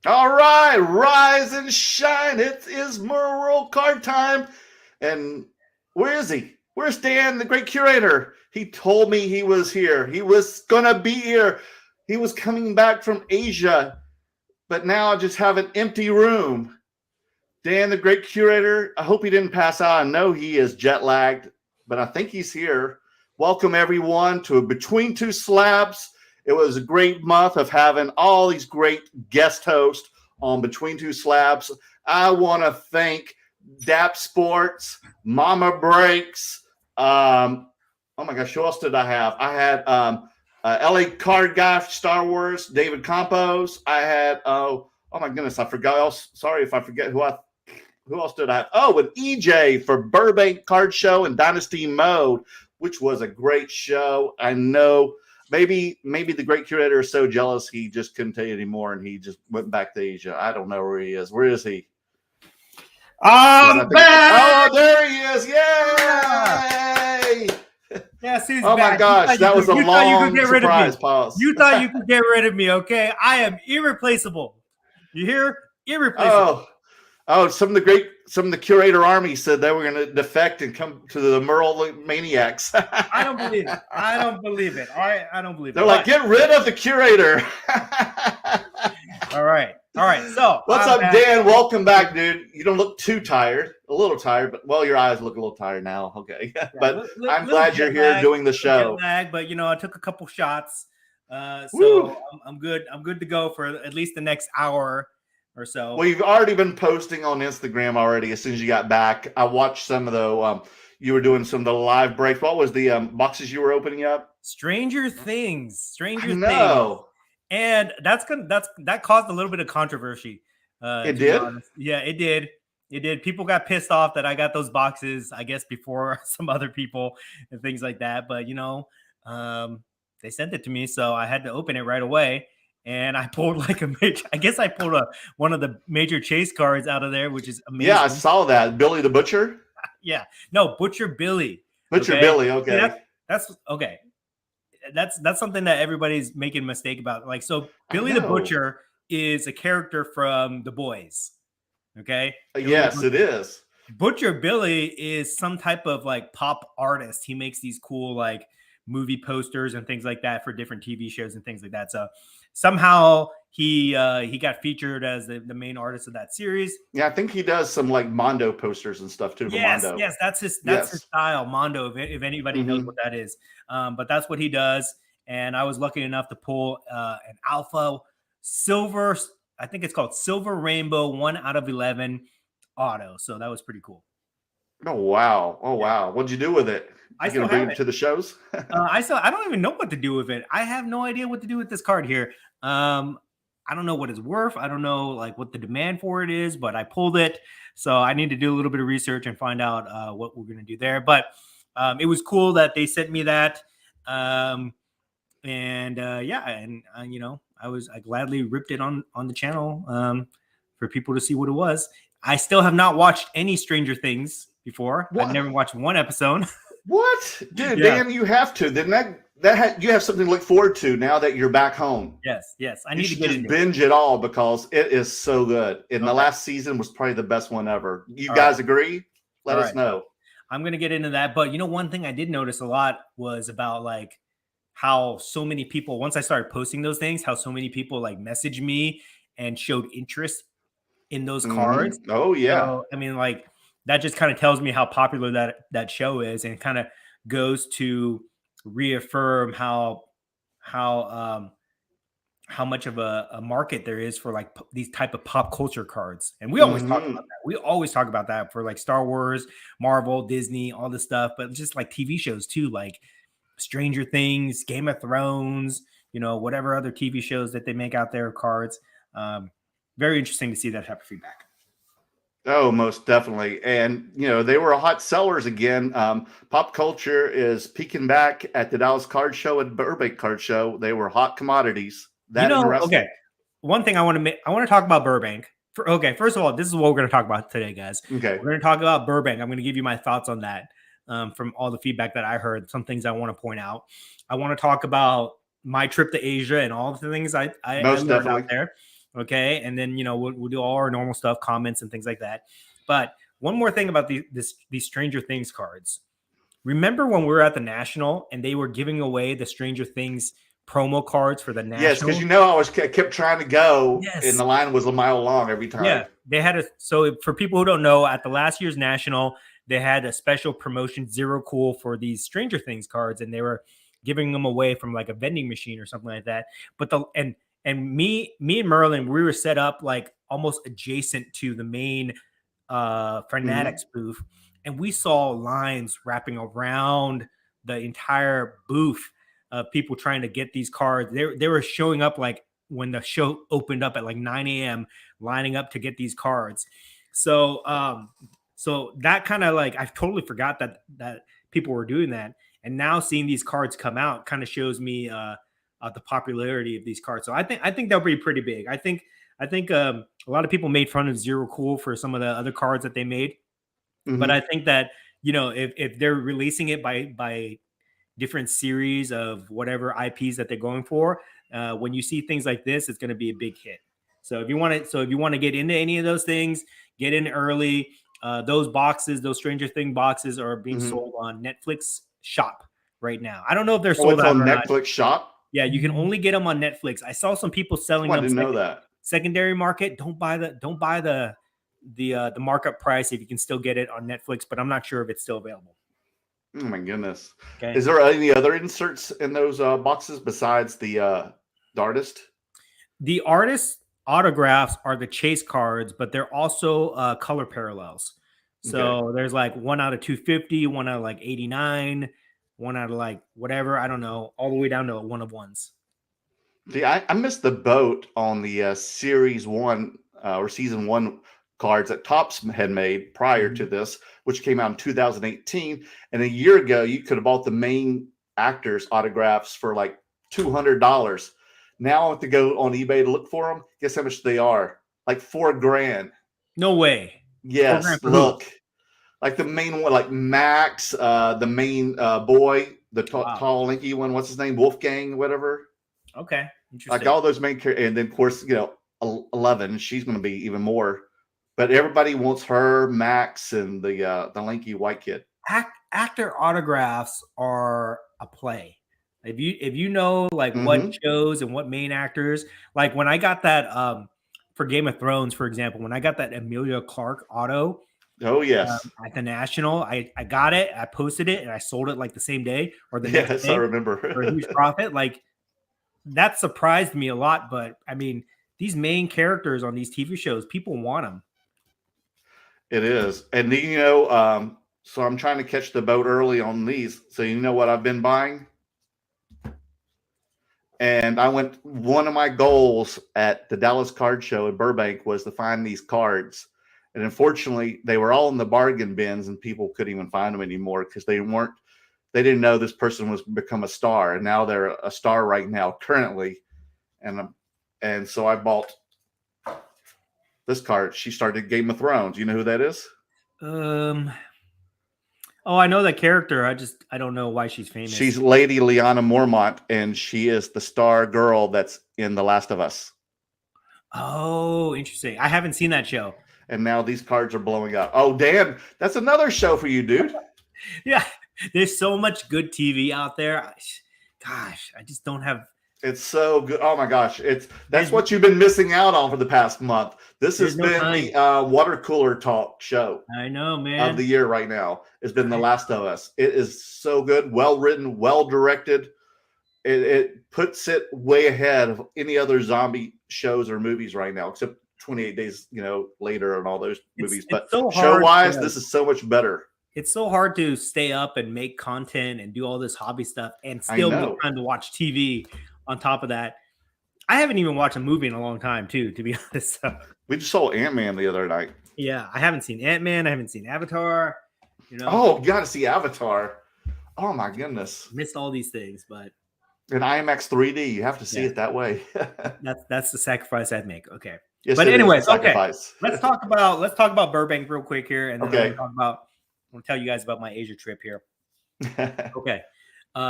All right, rise and shine. It is Merle card time. And where is he? Where's Dan, the great curator? He told me he was here. He was going to be here. He was coming back from Asia, but now I just have an empty room. Dan, the great curator, I hope he didn't pass out. I know he is jet lagged, but I think he's here. Welcome, everyone, to Between Two Slabs. It was a great month of having all these great guest hosts on Between Two Slabs. I want to thank Dappzsports, Mama Breaks. Oh my gosh, who else did I have? I had LA Card Guy, Star Wars, David Campos. I had oh my goodness, I forgot. Sorry if I forget who else did I have? Oh, and EJ for Burbank Card Show and Dynasty Mode, which was a great show. I know maybe the great curator is so jealous he just couldn't tell you anymore and he just went back to Asia. I don't know where he is. Where is he? I'm back! Oh, there he is. Yay! Yes, he's oh back. My gosh, that was a long surprise pause. You thought you could get rid of me, okay? I am irreplaceable. You hear? Irreplaceable. Oh, some of the curator army said they were going to defect and come to the Merle maniacs. I don't believe it. I don't believe it. All right, I don't believe it. They're like, get rid of the curator. All right. So what's up, Dan? Welcome back, dude. You don't look too tired. A little tired, but well, your eyes look a little tired now. Okay, yeah, but I'm glad you're here doing the show. But I took a couple shots, so I'm good. I'm good to go for at least the next hour or so. Well, you've already been posting on Instagram already. As soon as you got back, I watched some of the. You were doing some of the live breaks. What was the boxes you were opening up? Stranger Things. Things. And that caused a little bit of controversy. It did? Yeah, it did. It did. People got pissed off that I got those boxes, I guess, before some other people and things like that. But, they sent it to me, so I had to open it right away. And I pulled one of the major chase cards out of there, which is amazing. Yeah, I saw that. Billy the Butcher? Yeah. No, Butcher Billy. Billy, okay. That's okay. That's something that everybody's making a mistake about. Like, so Billy the Butcher is a character from The Boys. Okay. Yes, it is. Butcher Billy is some type of like pop artist. He makes these cool like movie posters and things like that for different TV shows and things like that. So somehow he got featured as the main artist of that series. Yeah, I think he does some like Mondo posters and stuff too. Yes, that's his style, Mondo. If anybody knows what that is, but that's what he does. And I was lucky enough to pull an Alpha Silver. I think it's called Silver Rainbow 1/11 auto. So that was pretty cool. Oh wow! What'd you do with it? You gonna bring it to the shows? I don't even know what to do with it. I have no idea what to do with this card here. I don't know what it's worth. I don't know like what the demand for it is, but I pulled it. So I need to do a little bit of research and find out what we're going to do there. But it was cool that they sent me that. I gladly ripped it on the channel for people to see what it was. I still have not watched any Stranger Things before. What? I've never watched one episode. What? Dude, yeah. Dan, you have to. Then you have something to look forward to now that you're back home. Yes. I need to get binge it all because it is so good. And the last season was probably the best one ever. You guys agree? Let us know. I'm going to get into that. But one thing I did notice a lot was about like how so many people, once I started posting those things, how so many people like messaged me and showed interest in those cards. Oh, yeah. So, I mean, like that just kind of tells me how popular that show is, and kind of goes to reaffirm how much of a market there is for like these type of pop culture cards. And we always talk about that. We always talk about that for like Star Wars, Marvel, Disney, all this stuff, but just like TV shows too, like Stranger Things, Game of Thrones, whatever other TV shows that they make out there of cards. Very interesting to see that type of feedback. Oh, most definitely. And, they were hot sellers again. Pop culture is peaking back at the Dallas Card Show and Burbank Card Show. They were hot commodities. Okay. One thing I want to talk about Burbank. First of all, this is what we're going to talk about today, guys. Okay. We're going to talk about Burbank. I'm going to give you my thoughts on that from all the feedback that I heard, some things I want to point out. I want to talk about my trip to Asia and all the things I learned out there. Okay. And then, we'll do all our normal stuff, comments and things like that. But one more thing about these Stranger Things cards. Remember when we were at the National and they were giving away the Stranger Things promo cards for the National? Yes, because I kept trying to go, and the line was a mile long every time. Yeah, they had so for people who don't know, at the last year's National, they had a special promotion, Zero Cool, for these Stranger Things cards, and they were giving them away from like a vending machine or something like that. But me and Merlin, we were set up like almost adjacent to the main Fanatics booth, and we saw lines wrapping around the entire booth of people trying to get these cards. They were showing up like when the show opened up at like 9 a.m. lining up to get these cards. So so that kind of like, I totally forgot that people were doing that. And now seeing these cards come out kind of shows me the popularity of these cards. So I think they'll be pretty big. I think a lot of people made fun of Zero Cool for some of the other cards that they made. But I think that, if they're releasing it by different series of whatever IPs that they're going for, when you see things like this, it's going to be a big hit. So if you want to get into any of those things, get in early. Those Stranger Thing boxes are being sold on Netflix Shop right now. I don't know if they're sold out on or Netflix not. Shop. Yeah, you can only get them on Netflix. I saw some people selling them. I didn't know that. Secondary market. Don't buy the markup price if you can still get it on Netflix, but I'm not sure if it's still available. Oh my goodness. Okay. Is there any other inserts in those boxes besides the artist? The artist autographs are the chase cards, but they're also color parallels. So there's like 1 out of 250, 1 out of like 89, 1 out of like whatever, I don't know, all the way down to 1 of 1s. See, I missed the boat on the series 1 or season 1 cards that Topps had made prior to this, which came out in 2018. And a year ago, you could have bought the main actors' autographs for like $200. Now I have to go on eBay to look for them. Guess how much they are? Like $4,000. No way. Yes, look. Like the main one, like Max, the main boy, the tall, lanky one. What's his name? Wolfgang, whatever. Okay, interesting. Like all those main characters, and then of course 11. She's going to be even more. But everybody wants her, Max, and the lanky white kid. Actor autographs are a play. If you know like what shows and what main actors, like when I got that for Game of Thrones, for example, when I got that Emilia Clarke auto. Oh yes, at the National, I got it, I posted it, and I sold it like the same day or the next day. I remember for a huge profit. Like that surprised me a lot. But I mean, these main characters on these TV shows, people want them. It is, and so I'm trying to catch the boat early on these. So you know what I've been buying, and one of my goals at the Dallas Card Show in Burbank was to find these cards. And unfortunately, they were all in the bargain bins, and people couldn't even find them anymore because they didn't know this person was become a star, and now they're a star right now, currently. And so I bought this card. She started Game of Thrones. You know who that is? Oh, I know that character. I don't know why she's famous. She's Lady Lyanna Mormont, and she is the star girl that's in The Last of Us. Oh, interesting. I haven't seen that show. And now these cards are blowing up. Oh, Dan, that's another show for you, dude. Yeah, there's so much good TV out there. Gosh, I just don't have. It's so good. Oh my gosh, that's what you've been missing out on for the past month. This has been the water cooler talk show. I know, man. Of the year right now. It's been The Last of Us. It is so good, well written, well directed. It puts it way ahead of any other zombie shows or movies right now, except 28 Days, later and all those movies. But so show-wise, this is so much better. It's so hard to stay up and make content and do all this hobby stuff and still make time to watch TV on top of that. I haven't even watched a movie in a long time, too, to be honest. We just saw Ant-Man the other night. Yeah, I haven't seen Ant-Man. I haven't seen Avatar. Oh, you got to see Avatar. Oh, my goodness. Missed all these things, but... In IMAX 3D, you have to see it that way. That's the sacrifice I'd make. Okay. Yes, but anyways, okay. Let's talk about Burbank real quick here, and then I'm gonna tell you guys about my Asia trip here. Okay.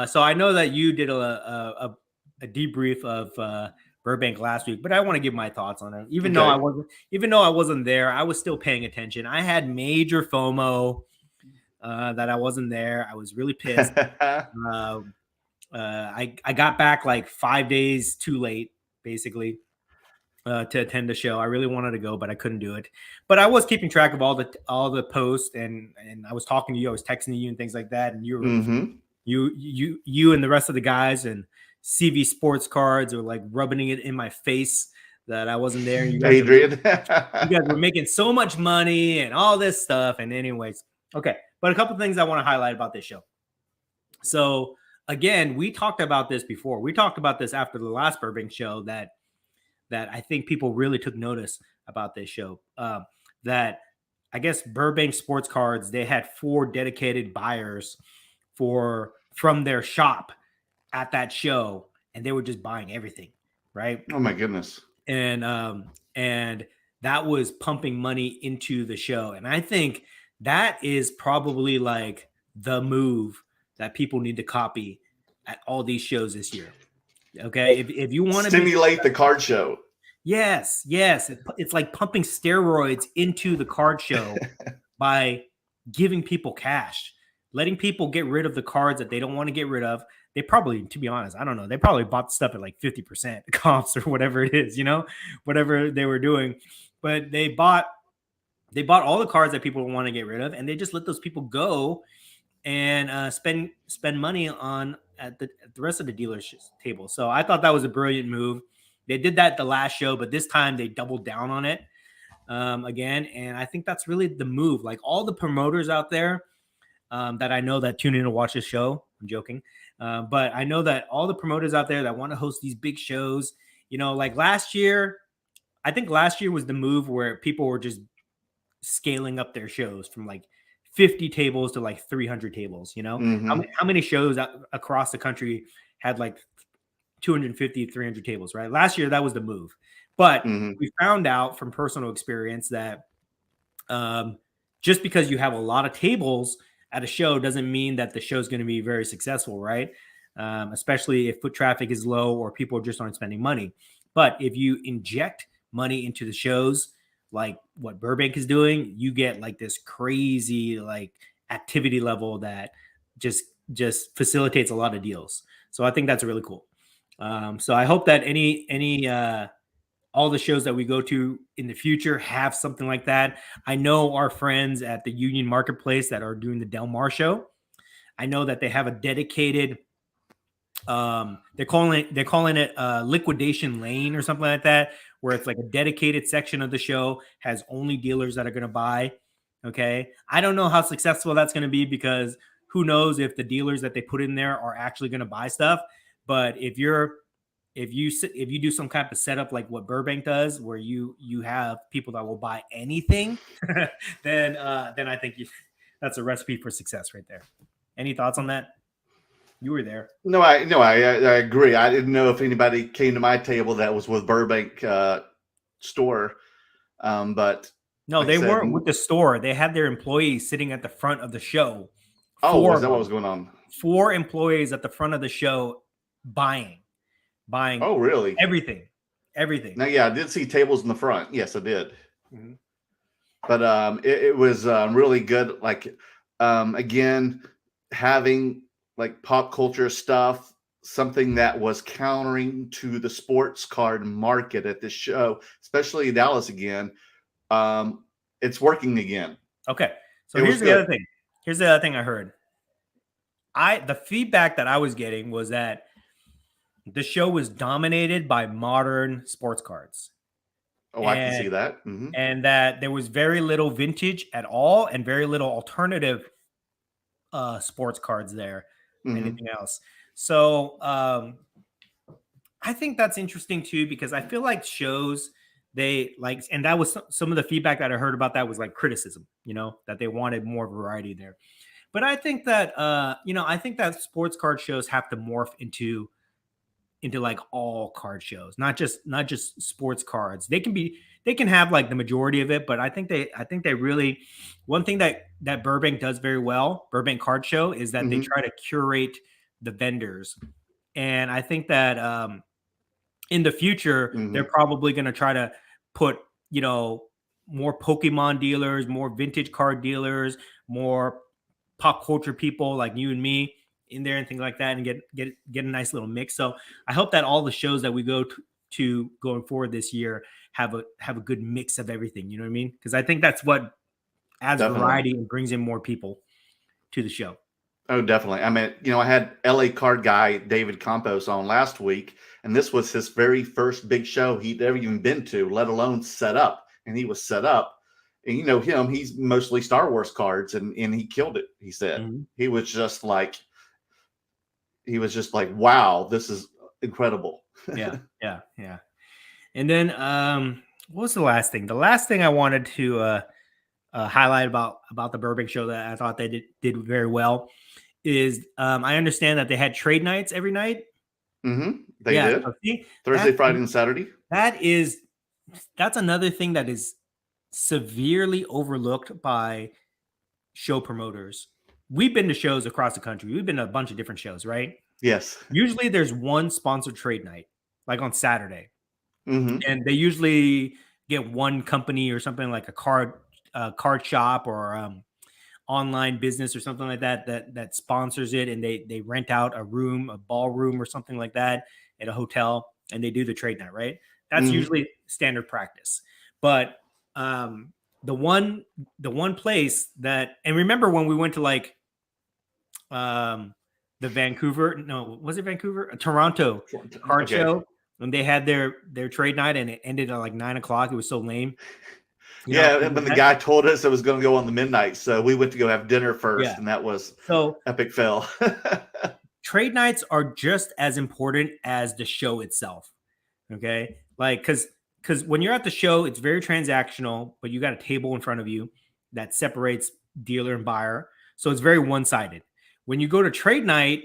So I know that you did a debrief of Burbank last week, but I want to give my thoughts on it. Even though I wasn't there, I was still paying attention. I had major FOMO that I wasn't there. I was really pissed. I got back like 5 days too late, basically, to attend the show. I really wanted to go, but I couldn't do it. But I was keeping track of all the posts, and I was talking to you. I was texting you and things like that. And you were you and the rest of the guys and CV Sports Cards are like rubbing it in my face that I wasn't there. You guys Adrian, you guys were making so much money and all this stuff. And anyways, okay. But a couple of things I want to highlight about this show. So again, we talked about this before. We talked about this after the last Burbank show that I think people really took notice about this show. That I guess Burbank Sports Cards, they had 4 dedicated buyers from their shop at that show, and they were just buying everything, right? Oh my goodness. And that was pumping money into the show. And I think that is probably like the move that people need to copy at all these shows this year. Okay. If you want to stimulate the card show. Yes. It's like pumping steroids into the card show by giving people cash, letting people get rid of the cards that they don't want to get rid of. They probably, to be honest, I don't know. They probably bought stuff at like 50% comps or whatever it is, whatever they were doing. But they bought all the cards that people want to get rid of, and they just let those people go and spend money on at the rest of the dealers' table. So I thought that was a brilliant move. They did that the last show, but this time they doubled down on it again. And I think that's really the move. Like all the promoters out there that I know that tune in to watch this show. I'm joking. But I know that all the promoters out there that want to host these big shows, like last year, I think last year was the move where people were just scaling up their shows from like 50 tables to like 300 tables, how many shows across the country had like 250, 300 tables, right? Last year, that was the move. But we found out from personal experience that just because you have a lot of tables at a show doesn't mean that the show is going to be very successful, right? Especially if foot traffic is low or people just aren't spending money. But if you inject money into the shows, like what Burbank is doing, you get like this crazy like activity level that just facilitates a lot of deals. So I think that's really cool. So I hope that all the shows that we go to in the future have something like that. I know our friends at the Union Marketplace that are doing the Del Mar show. I know that they have a dedicated, they're calling it liquidation lane or something like that, where it's like a dedicated section of the show has only dealers that are going to buy. Okay. I don't know how successful that's going to be because who knows if the dealers that they put in there are actually going to buy stuff. But if you do some kind of setup like what Burbank does, where you have people that will buy anything, then I think that's a recipe for success right there. Any thoughts on that? You were there. No, I agree. I didn't know if anybody came to my table that was with Burbank store, but no, they weren't with the store. They had their employees sitting at the front of the show. Oh, is that what was going on? 4 employees at the front of the show buying. Oh, really? Everything. Now, yeah, I did see tables in the front. Yes, I did. But it was really good. Like, again, having like pop culture stuff, something that was countering to the sports card market at this show, especially Dallas again. It's working again. Okay. So here's the other thing. Here's the other thing I heard. The feedback that I was getting was that the show was dominated by modern sports cards. Oh, I can see that. And that there was very little vintage at all and very little alternative sports cards there. Anything else. So I think that's interesting too, because I feel like shows they like, and that was some of the feedback that I heard about that was like criticism, that they wanted more variety there. But I think that, I think that sports card shows have to morph into like all card shows, not just sports cards. They can have like the majority of it, but I think they really, one thing that Burbank does very well, Burbank Card Show, is that they try to curate the vendors. And I think that in the future, they're probably going to try to put, more Pokemon dealers, more vintage card dealers, more pop culture people like you and me in there and things like that, and get a nice little mix. So I hope that all the shows that we go to going forward this year have a good mix of everything. You know what I mean? Because I think that's what adds variety and brings in more people to the show. Oh, definitely. I mean, I had LA card guy David Campos on last week, and this was his very first big show he'd ever even been to, let alone set up. And he was set up. And him, he's mostly Star Wars cards, and he killed it, he said. He was just like, wow, this is incredible. Yeah. And then what was the last thing? The last thing I wanted to highlight about the Burbank show that I thought they did very well is I understand that they had trade nights every night. They did. So see, Thursday, Friday, and Saturday. That's another thing that is severely overlooked by show promoters. We've been to shows across the country. We've been to a bunch of different shows, right? Yes. Usually there's one sponsored trade night, like on Saturday. And they usually get one company or something like a card shop or online business or something like that sponsors it, and they rent out a ballroom or something like that at a hotel, and they do the trade night, right? That's usually standard practice. But the one place that, and remember when we went to like the Toronto card show, when they had their trade night and it ended at like 9:00. It was so lame. When the guy told us it was going to go on the midnight, so we went to go have dinner first, and that was epic fail. Trade nights are just as important as the show itself. Okay, like because when you're at the show, it's very transactional, but you got a table in front of you that separates dealer and buyer, so it's very one-sided. When you go to trade night,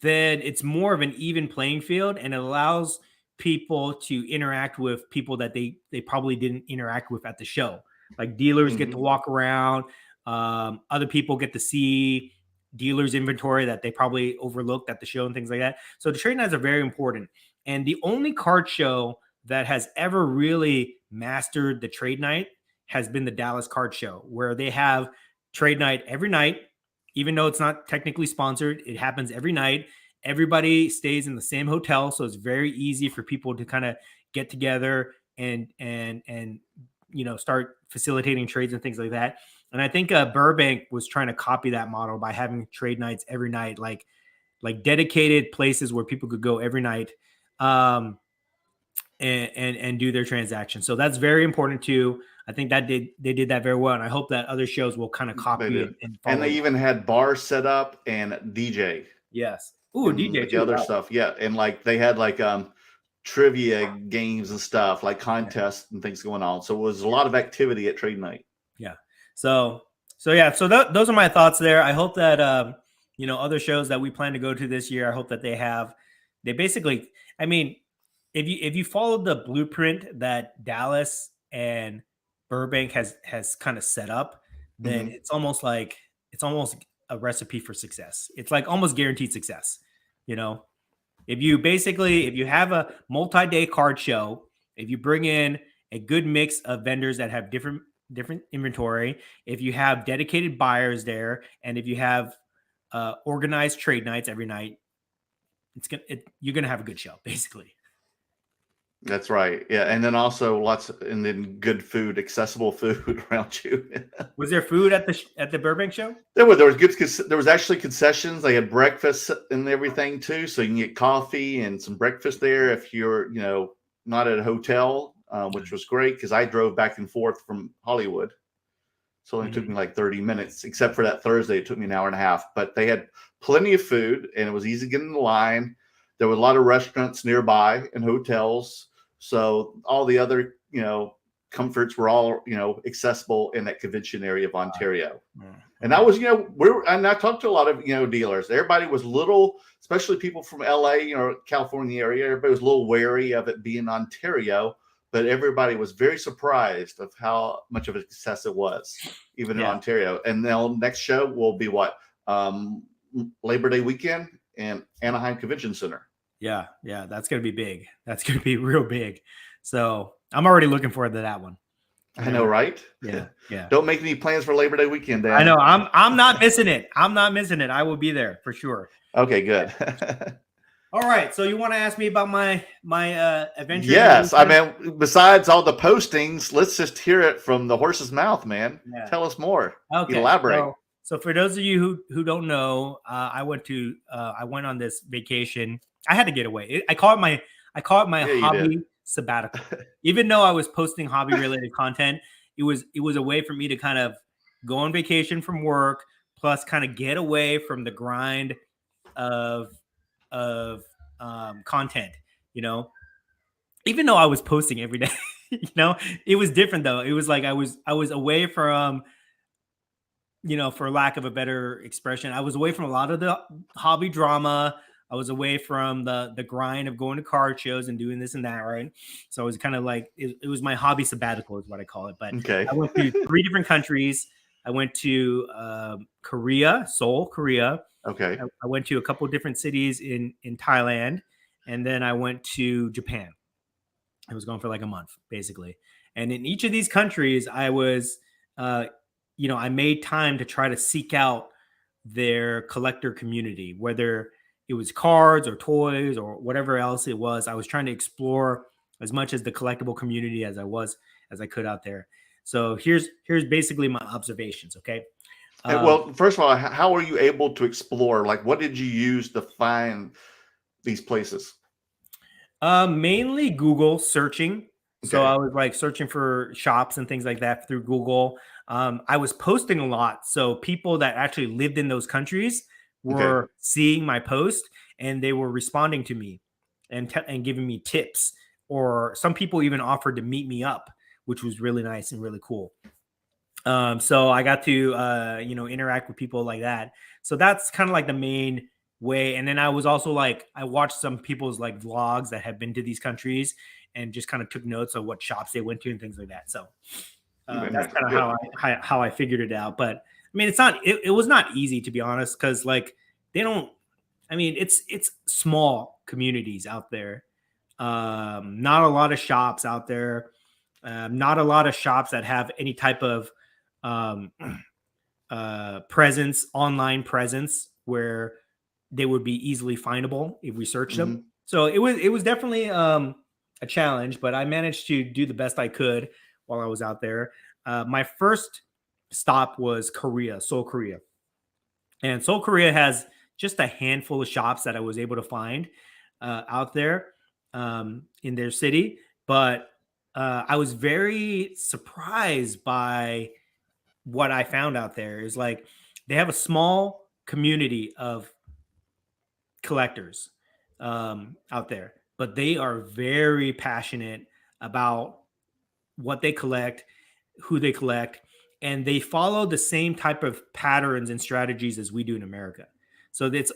then it's more of an even playing field, and it allows people to interact with people that they probably didn't interact with at the show. Like dealers get to walk around, other people get to see dealers' inventory that they probably overlooked at the show and things like that. So the trade nights are very important. And the only card show that has ever really mastered the trade night has been the Dallas Card Show, where they have trade night every night, even though it's not technically sponsored. It happens every night. Everybody stays in the same hotel, so it's very easy for people to kind of get together and start facilitating trades and things like that. And I think Burbank was trying to copy that model by having trade nights every night, like dedicated places where people could go every night and do their transactions. So that's very important too. I think that they did that very well, and I hope that other shows will kind of copy it. And they even had bars set up and DJ. Yes. Ooh, DJ too. Other stuff, yeah, and like they had like trivia games and stuff, like contests and things going on. So it was a lot of activity at trade night. Yeah. So those are my thoughts there. I hope that other shows that we plan to go to this year, I hope that they basically, I mean, if you followed the blueprint that Dallas and Burbank has kind of set up, then it's almost a recipe for success. It's like almost guaranteed success. If you have a multi-day card show, if you bring in a good mix of vendors that have different inventory, if you have dedicated buyers there, and if you have organized trade nights every night, you're gonna have a good show, basically. That's right. Yeah. And then also good food, accessible food around you. Was there food at the Burbank show? There was actually concessions. They had breakfast and everything too. So you can get coffee and some breakfast there if you're, not at a hotel, which was great because I drove back and forth from Hollywood. So it only took me like 30 minutes, except for that Thursday. It took me an hour and a half, but they had plenty of food and it was easy to get in the line. There were a lot of restaurants nearby and hotels. So all the other, comforts were all, accessible in that convention area of Ontario. And that was, and I talked to a lot of, dealers. Everybody was especially people from LA, California area. Everybody was a little wary of it being Ontario, but everybody was very surprised of how much of a success it was, even in Ontario. And the next show will be Labor Day weekend in Anaheim Convention Center. Yeah, that's gonna be big. That's gonna be real big. So I'm already looking forward to that one. I know, right? Yeah. Don't make any plans for Labor Day weekend, Dan. I know. I'm not missing it. I'm not missing it. I will be there for sure. Okay, good. All right. So you want to ask me about my adventure? Yes, I mean, besides all the postings, let's just hear it from the horse's mouth, man. Yeah. Tell us more. Okay. Elaborate. So for those of you who don't know, I went on this vacation. I had to get away. I call it my hobby sabbatical. Even though I was posting hobby related content, it was a way for me to kind of go on vacation from work, plus kind of get away from the grind of content. You know, even though I was posting every day, you know, it was different though. It was like I was away from, you know, for lack of a better expression, I was away from a lot of the hobby drama. I was away from the grind of going to card shows and doing this and that, right? So it was kind of like, it was my hobby sabbatical is what I call it. But I went to 3 different countries. I went to Korea, Seoul, Korea. Okay. I went to a couple of different cities in Thailand. And then I went to Japan. I was gone for like a month, basically. And in each of these countries, I was, you know, I made time to try to seek out their collector community, whether it was cards or toys or whatever else it was. I was trying to explore as much as the collectible community as I could out there. So here's basically my observations. Okay. Well, first of all, how are you able to explore? Like, what did you use to find these places? Mainly Google searching. Okay. So I was like searching for shops and things like that through Google. I was posting a lot. So people that actually lived in those countries were seeing my post and they were responding to me and giving me tips, or some people even offered to meet me up, which was really nice and really cool. So I got to, you know, interact with people like that. So that's kind of like the main way. And then I was also like, I watched some people's like vlogs that have been to these countries and just kind of took notes of what shops they went to and things like that. So that's kind of how I figured it out. But I mean, it was not easy, to be honest, because like it's small communities out there. Not a lot of shops out there. Not a lot of shops that have any type of presence, online presence, where they would be easily findable if we searched them. So it was definitely a challenge, but I managed to do the best I could while I was out there. My first stop was Korea, Seoul, Korea. And Seoul, Korea has just a handful of shops that I was able to find out there in their city. But I was very surprised by what I found out there. Is like they have a small community of collectors out there, but they are very passionate about what they collect, who they collect, and they follow the same type of patterns and strategies as we do in America. So it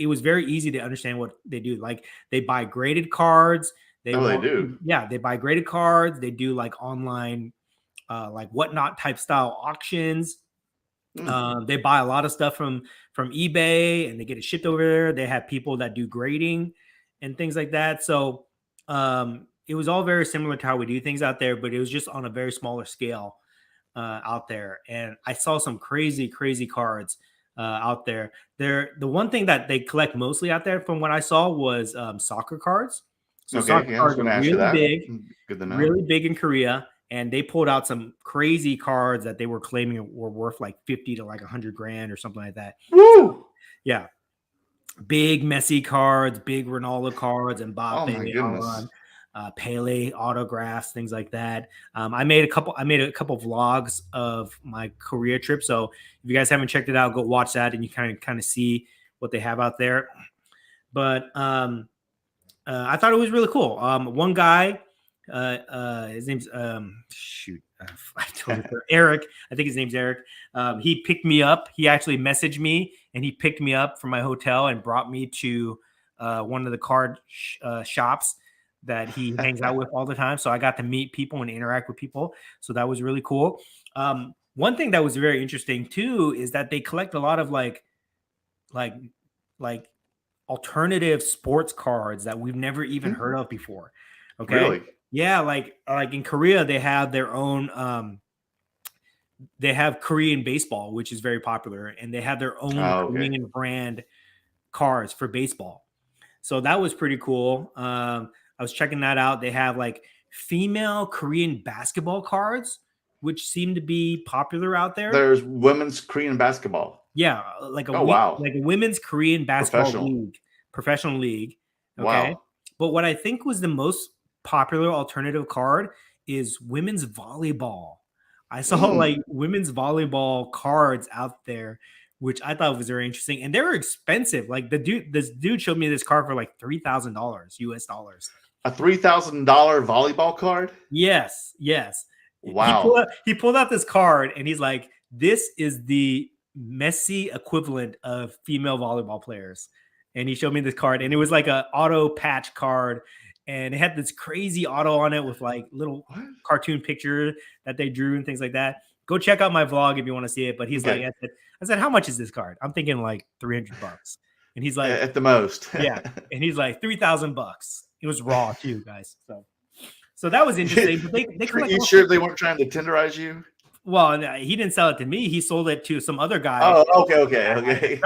was very easy to understand what they do. Like they buy graded cards. They do. Yeah, they buy graded cards. They do like online, like whatnot type style auctions. They buy a lot of stuff from eBay and they get it shipped over there. They have people that do grading and things like that. So it was all very similar to how we do things out there, but it was just on a very smaller scale out there. And I saw some crazy cards out there. The one thing that they collect mostly out there, from what I saw, was soccer cards. So soccer cards are really big in Korea. And they pulled out some crazy cards that they were claiming were worth like 50 to like 100 grand or something like that. Woo! Yeah. Big Messi cards, big Ronaldo cards, and Mbappe, Pele autographs, things like that. I made a couple vlogs of my Korea trip. So if you guys haven't checked it out, go watch that and you kind of see what they have out there. But I thought it was really cool. One guy, his name's I told you, Eric. I think his name's Eric. He picked me up. He actually messaged me and he picked me up from my hotel and brought me to one of the card shops that he hangs out with all the time. So I got to meet people and interact with people. So that was really cool. One thing that was very interesting too is that they collect a lot of like alternative sports cards that we've never even heard of before. Okay. Really? Yeah, like in Korea, they have their own they have Korean baseball, which is very popular, and they have their own Korean brand cards for baseball. So that was pretty cool. I was checking that out. They have like female Korean basketball cards, which seem to be popular out there. There's women's Korean basketball. Yeah, like a like a women's Korean basketball professional league. Okay. Wow. But what I think was the most popular alternative card is women's volleyball. I saw like women's volleyball cards out there, which I thought was very interesting, and they were expensive. Like this dude showed me this card for like $3,000 US dollars. A $3,000 volleyball card? Yes. Wow. He pulled out this card, and he's like, "This is the Messi equivalent of female volleyball players." And he showed me this card, and it was like an auto patch card. And it had this crazy auto on it with like little cartoon picture that they drew and things like that. Go check out my vlog if you want to see it. But he's like, I said, how much is this card? I'm thinking like $300. And he's like, at the most. Yeah. And he's like $3,000. It was raw too, guys. So that was interesting. But they you sure they weren't trying to tenderize you? Well, he didn't sell it to me. He sold it to some other guy. Oh, okay.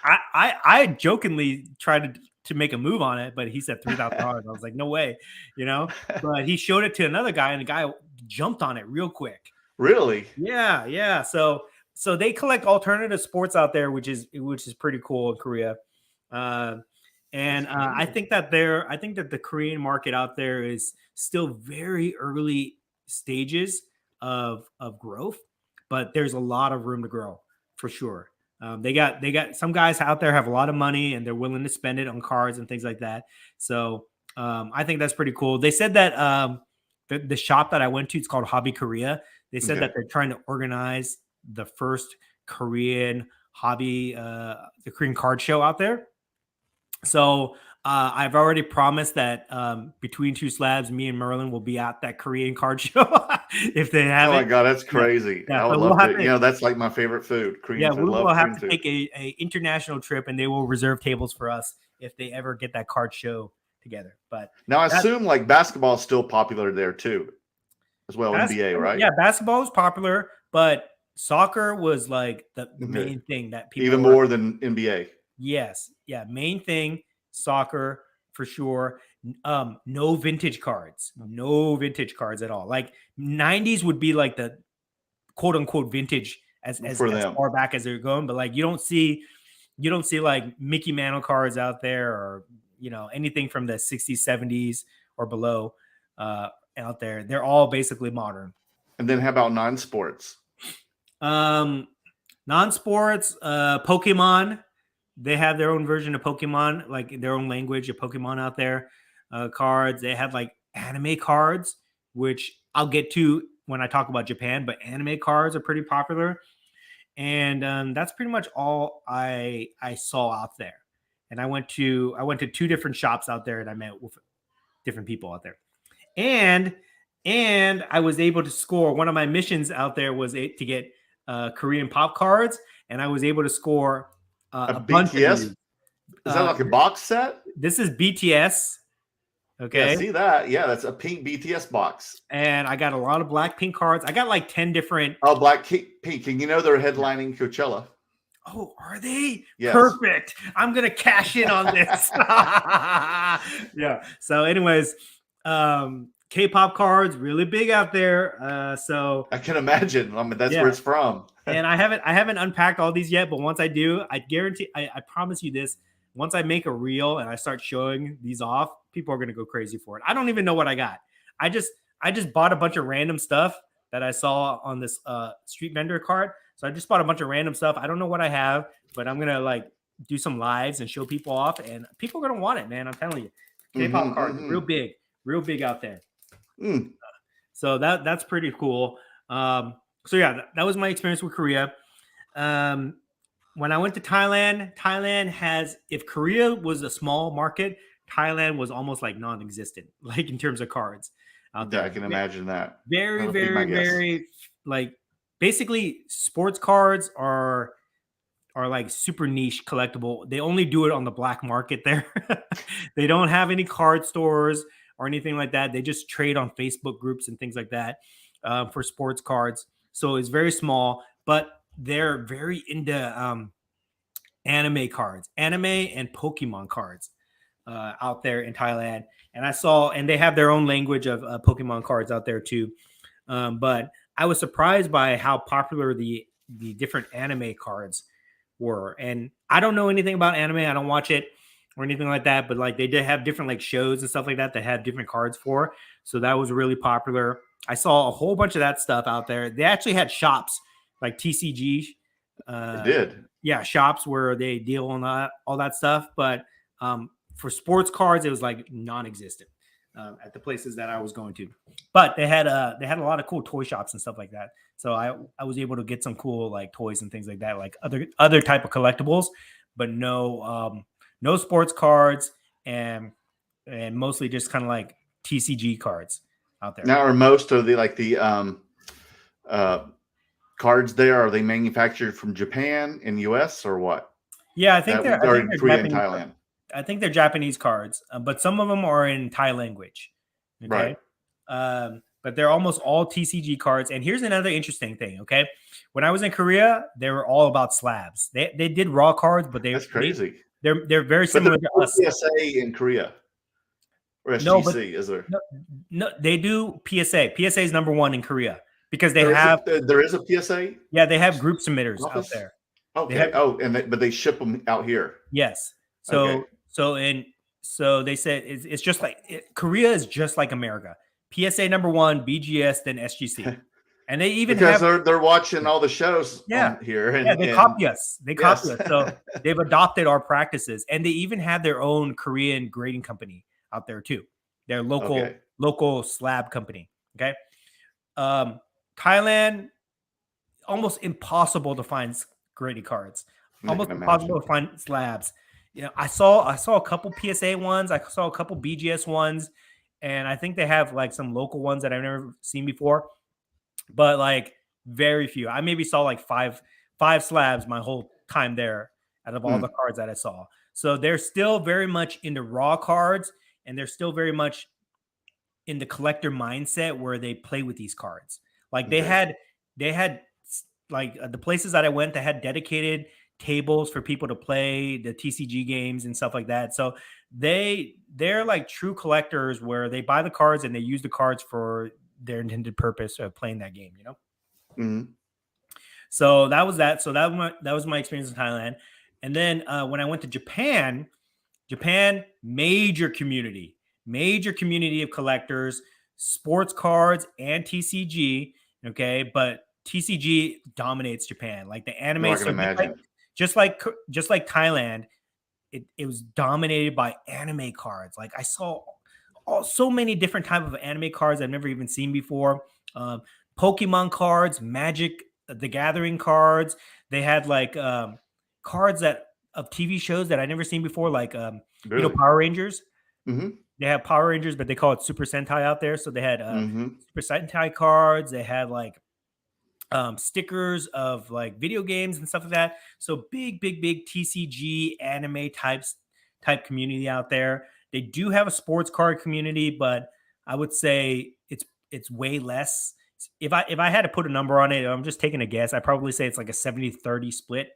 I jokingly tried to make a move on it, but he said $3,000. I was like, no way, but he showed it to another guy, and the guy jumped on it real quick. Really? Yeah. So they collect alternative sports out there, which is pretty cool in Korea. I think that the Korean market out there is still very early stages of growth, but there's a lot of room to grow for sure. They got some guys out there have a lot of money, and they're willing to spend it on cards and things like that. So I think that's pretty cool. They said that the shop that I went to, it's called Hobby Korea. They said that they're trying to organize the first Korean the Korean card show out there. So I've already promised that between Two Slabs, me and Merlin will be at that Korean card show if they have it. Oh my God, that's crazy. I would love to. That's like my favorite food. Korean food. We will have to take a international trip, and they will reserve tables for us if they ever get that card show together. But now I assume like basketball is still popular there too, as well. NBA, right? Yeah, basketball is popular, but soccer was like the main thing that people even more than NBA. Yes. Yeah. Main thing, soccer for sure. No vintage cards at all. Like 90s would be like the quote unquote vintage as far back as they're going. But like, you don't see like Mickey Mantle cards out there, or, anything from the 60s, 70s or below out there. They're all basically modern. And then how about non-sports? Non-sports, Pokemon. They have their own version of Pokemon, like their own language of Pokemon out there. Cards. They have like anime cards, which I'll get to when I talk about Japan, but anime cards are pretty popular. And that's pretty much all I saw out there. And I went to 2 different shops out there, and I met with different people out there. And I was able to score. One of my missions out there was to get Korean pop cards, and I was able to score a bunch BTS. Of is that like a box set? This is BTS. Okay. Yeah, see that? Yeah, that's a pink BTS box. And I got a lot of Blackpink cards. I got like 10 different. Oh, Blackpink. And they're headlining Coachella. Oh, are they? Yes. Perfect. I'm going to cash in on this. Yeah. So anyways, Kpop cards, really big out there. So I can imagine. I mean, that's where it's from. And I haven't unpacked all these yet, but once I do, I guarantee, I promise you this. Once I make a reel and I start showing these off, people are going to go crazy for it. I don't even know what I got. I just bought a bunch of random stuff that I saw on this street vendor card. So I just bought a bunch of random stuff. I don't know what I have, but I'm going to like do some lives and show people off, and people are going to want it, man. I'm telling you. K-pop cards, real big out there. So that's pretty cool. So yeah, that was my experience with Korea. When I went to Thailand has, if Korea was a small market, Thailand was almost like non-existent, like in terms of cards out there. Yeah, I can imagine that. Very, like basically sports cards are are like super niche collectible. They only do it on the black market there. They don't have any card stores or anything like that. They just trade on Facebook groups and things like that for sports cards. So it's very small, but they're very into anime cards, anime and Pokemon cards out there in Thailand. And and they have their own language of Pokemon cards out there too. But I was surprised by how popular the different anime cards were. And I don't know anything about anime. I don't watch it or anything like that. But like they did have different like shows and stuff like that have different cards for. So that was really popular. I saw a whole bunch of that stuff out there. They actually had shops like TCG. They did. Yeah, shops where they deal on all that stuff. But for sports cards, it was like non-existent at the places that I was going to. But they had a lot of cool toy shops and stuff like that. So I was able to get some cool like toys and things like that, like other type of collectibles, but no sports cards and mostly just kind of like TCG cards out there. Now, are most of the cards there, are they manufactured from Japan and US or what? Yeah, I think they're Korea and Thailand. I think they're Japanese cards, but some of them are in Thai language. Okay. Right. But they're almost all TCG cards. And here's another interesting thing. Okay. When I was in Korea, they were all about slabs. They did raw cards, but that's crazy. They're very similar to us. PSA in Korea. Or SGC, is there? No, they do PSA. PSA is number one in Korea because there is a PSA? Yeah, they have group submitters out there. Okay. But they ship them out here. Yes. So they said it's just like Korea is just like America. PSA number one, BGS, then SGC, and they even they're watching all the shows here. And they copy us. They copy us. So they've adopted our practices, and they even have their own Korean grading company out there too. Their local slab company. Okay. Thailand, almost impossible to find grading cards. Almost impossible to find slabs. You know, I saw a couple PSA ones. I saw a couple BGS ones, and I think they have like some local ones that I've never seen before, but like very few. I maybe saw like five slabs my whole time there out of all the cards that I saw. So they're still very much into raw cards, and they're still very much in the collector mindset where they play with these cards. Like they had like the places that I went, they had dedicated tables for people to play the TCG games and stuff like that. So they're like true collectors where they buy the cards and they use the cards for their intended purpose of playing that game, you know? Mm-hmm. So that was that. So that was my experience in Thailand. And then when I went to Japan, major community of collectors, sports cards and TCG. Okay. But TCG dominates Japan. Like the anime, I can imagine. Just like Thailand, it was dominated by anime cards. Like I saw so many different type of anime cards I've never even seen before. Pokemon cards, Magic the Gathering cards. They had like cards of TV shows that I never seen before, like really? You know, Power Rangers. Mm-hmm. They have Power Rangers, but they call it Super Sentai out there. So they had Super Sentai cards. They had like stickers of like video games and stuff like that. So big TCG anime type community out there. They do have a sports card community, but I would say it's way less. If I had to put a number on it, I'm just taking a guess. I'd probably say it's like a 70-30 split,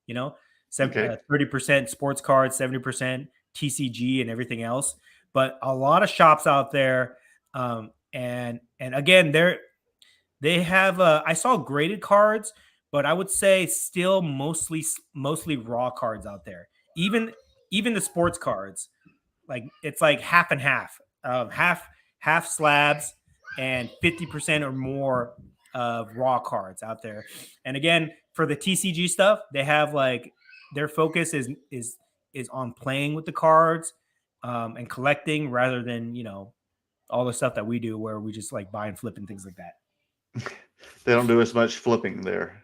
you know, 30% sports cards, 70% TCG and everything else. But a lot of shops out there. And again, they have I saw graded cards, but I would say still mostly raw cards out there. Even the sports cards, like it's like half and half, half slabs and 50% or more of raw cards out there. And again, for the TCG stuff, they have like their focus is on playing with the cards and collecting rather than, you know, all the stuff that we do where we just like buy and flip and things like that. They don't do as much flipping there.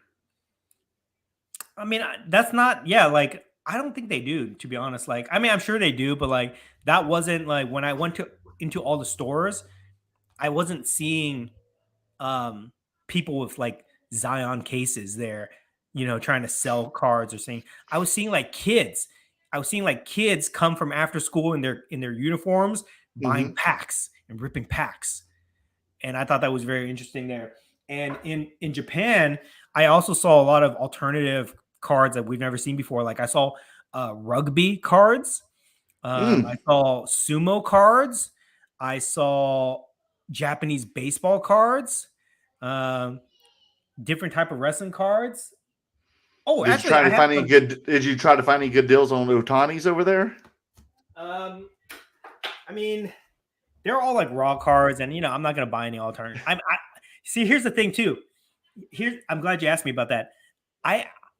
I mean, that's not, like, I don't think they do, to be honest. Like, I mean, I'm sure they do, but like, that wasn't like when I went into all the stores, I wasn't seeing people with like Zion cases there trying to sell cards or saying. I was seeing like kids. I was seeing like kids come from after school in their uniforms, buying packs and ripping packs. And I thought that was very interesting there. And in Japan, I also saw a lot of alternative cards that we've never seen before. Like I saw rugby cards. I saw sumo cards. I saw Japanese baseball cards. Different type of wrestling cards. Oh, Did actually, you try to find any good? Did you try to find any good deals on Otanis over there? I mean, they're all like raw cards, and I'm not gonna buy any alternative. I see. Here's the thing, too. I'm glad you asked me about that.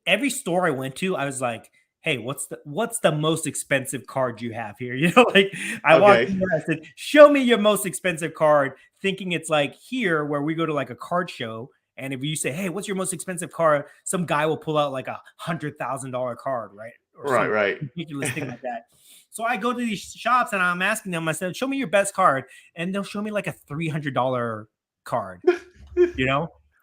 Every store I went to, I was like, "Hey, what's the most expensive card you have here?" Like I walked in there, I said, "Show me your most expensive card," thinking it's like here where we go to like a card show. And if you say, "Hey, what's your most expensive card?" Some guy will pull out like $100,000 card, right? Or right. Ridiculous thing like that. So I go to these shops and I'm asking them. I said, "Show me your best card," and they'll show me like a $300 card.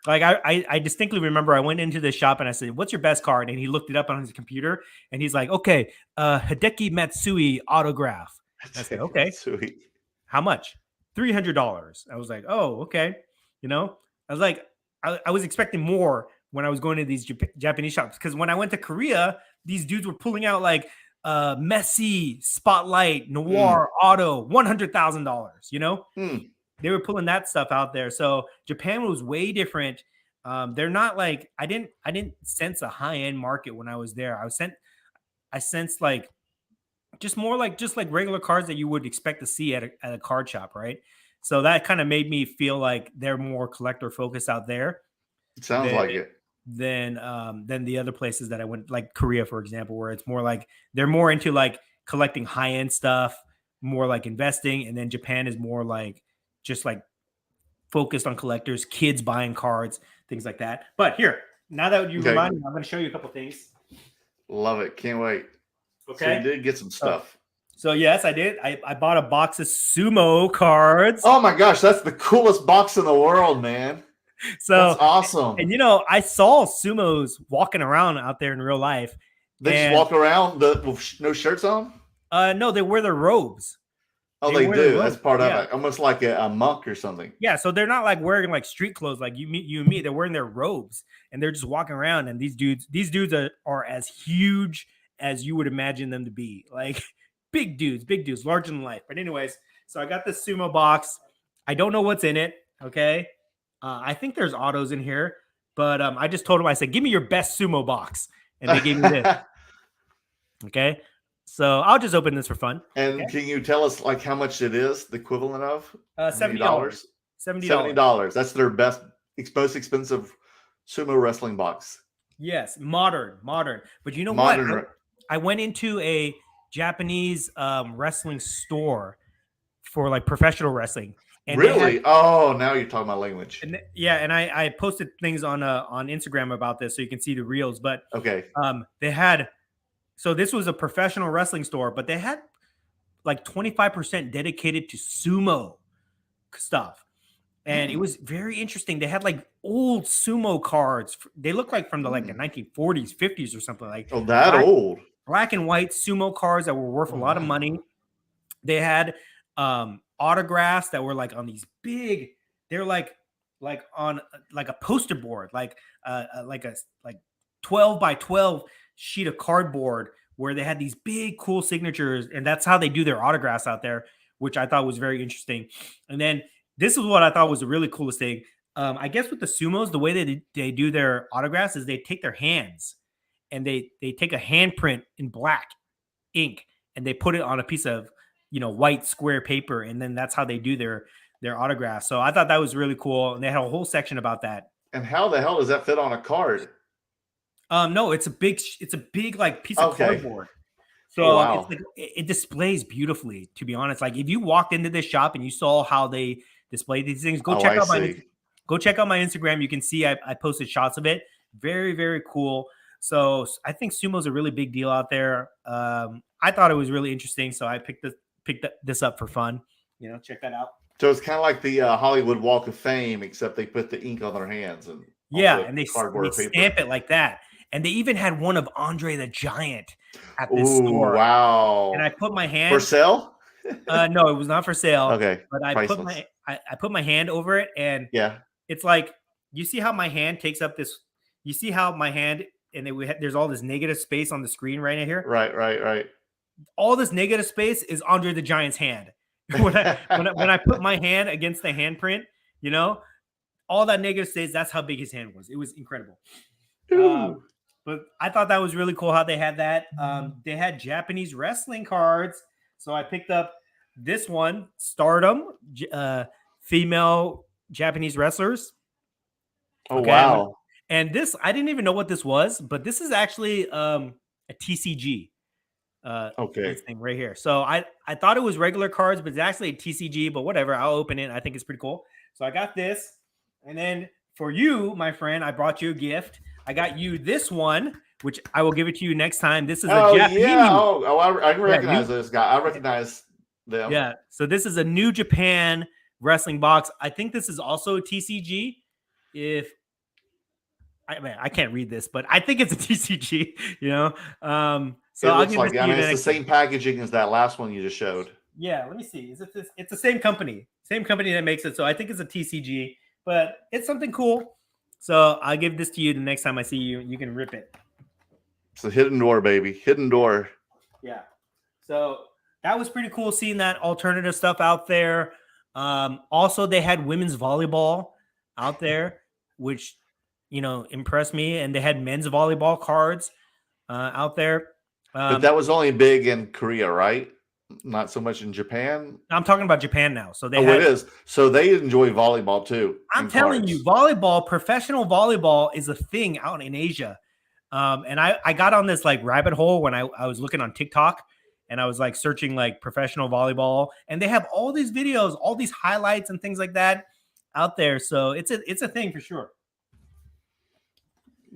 Like I distinctly remember I went into the shop and I said, "What's your best card?" And he looked it up on his computer and he's like, "Okay, Hideki Matsui autograph." I said, "Okay, Sweet. How much?" $300. I was like, "Oh, okay." I was like. I was expecting more when I was going to these Japanese shops because when I went to Korea, these dudes were pulling out like Messi, Spotlight, Noir, Auto, $100,000. They were pulling that stuff out there. So Japan was way different. They're not like I didn't sense a high end market when I was there. I sensed like just like regular cards that you would expect to see at a card shop, right? So that kind of made me feel like they're more collector focused out there. It sounds like it. Than the other places that I went, like Korea, for example, where it's more like they're more into like collecting high end stuff, more like investing, and then Japan is more like just like focused on collectors, kids buying cards, things like that. But here, now that you remind me, I'm going to show you a couple things. Love it. Can't wait. Okay. So you did get some stuff. So yes, I did. I bought a box of sumo cards. Oh my gosh, that's the coolest box in the world, man. So that's awesome. And I saw sumos walking around out there in real life. They just walk around with no shirts on? No, they wear their robes. Oh, they do. That's part of it. Almost like a monk or something. Yeah, so they're not like wearing like street clothes like you and me. They're wearing their robes and they're just walking around. And these dudes are as huge as you would imagine them to be. Like big dudes, larger than life. But anyways, so I got this sumo box. I don't know what's in it. Okay. I think there's autos in here, but I just told them, I said, "Give me your best sumo box." And they gave me this. Okay. So I'll just open this for fun. And can you tell us like how much it is, the equivalent of? $70. $70. That's their most expensive sumo wrestling box. Yes. Modern. But you know what? I went into a Japanese wrestling store for like professional wrestling. And really? Now you're talking my language. And I posted things on Instagram about this so you can see the reels. But they had, so this was a professional wrestling store, but they had like 25% dedicated to sumo stuff. And it was very interesting. They had like old sumo cards. They look like from the 1940s, 50s or something like. Oh, that old. Black and white sumo cards that were worth a lot of money. They had autographs that were like on these big. They're like on like a poster board, like 12 by 12 sheet of cardboard where they had these big cool signatures, and that's how they do their autographs out there, which I thought was very interesting. And then this is what I thought was the really coolest thing. I guess with the sumos, the way they do their autographs is they take their hands and they take a handprint in black ink and they put it on a piece of white square paper, and then that's how they do their autographs. So I thought that was really cool, and they had a whole section about that. And how the hell does that fit on a card? No, it's a big like piece of cardboard. So it's like, it displays beautifully, to be honest. Like if you walked into this shop and you saw how they display these things, go check out my Instagram. You can see I posted shots of it. Very, very cool. So I think sumo is a really big deal out there. I thought it was really interesting, so I picked this up for fun. Check that out. So it's kind of like the Hollywood Walk of Fame, except they put the ink on their hands and and they stamp it like that. And they even had one of Andre the Giant at this Ooh, store. wow. And I put my hand For sale? no, it was not for sale. Okay. But I put my hand over it, and yeah, it's like, you see how my hand takes up this, you see how my hand, and there's all this negative space on the screen right here. Right. All this negative space is Andre the Giant's hand. when I put my hand against the handprint, you know, all that negative space, that's how big his hand was. It was incredible. But I thought that was really cool how they had that. They had Japanese wrestling cards. So I picked up this one, Stardom, female Japanese wrestlers. Oh, okay, wow. And this, I didn't even know what this was, but this is actually a TCG. This thing right here. So I thought it was regular cards, but it's actually a TCG, but whatever. I'll open it. I think it's pretty cool. So I got this. And then for you, my friend, I brought you a gift. I got you this one, which I will give it to you next time. This is a Japanese. Yeah. I recognize this guy. I recognize them. Yeah. So this is a New Japan wrestling box. I think this is also a TCG. I can't read this, but I think it's a TCG, you know? So it looks like, it's the same packaging as that last one you just showed. Yeah. Let me see. It's the same company that makes it. So I think it's a TCG, but it's something cool. So I'll give this to you the next time I see you. You can rip it. It's a hidden door, baby. Hidden door. Yeah. So that was pretty cool seeing that alternative stuff out there. Also, they had women's volleyball out there, which, you know, impressed me. And they had men's volleyball cards out there. But that was only big in Korea, right? Not so much in Japan. I'm talking about Japan now. So it is. So they enjoy volleyball too. I'm telling you, volleyball, professional volleyball is a thing out in Asia. And I got on this like rabbit hole when I was looking on TikTok, and I was like searching like professional volleyball, and they have all these videos, all these highlights and things like that out there. So it's a thing for sure.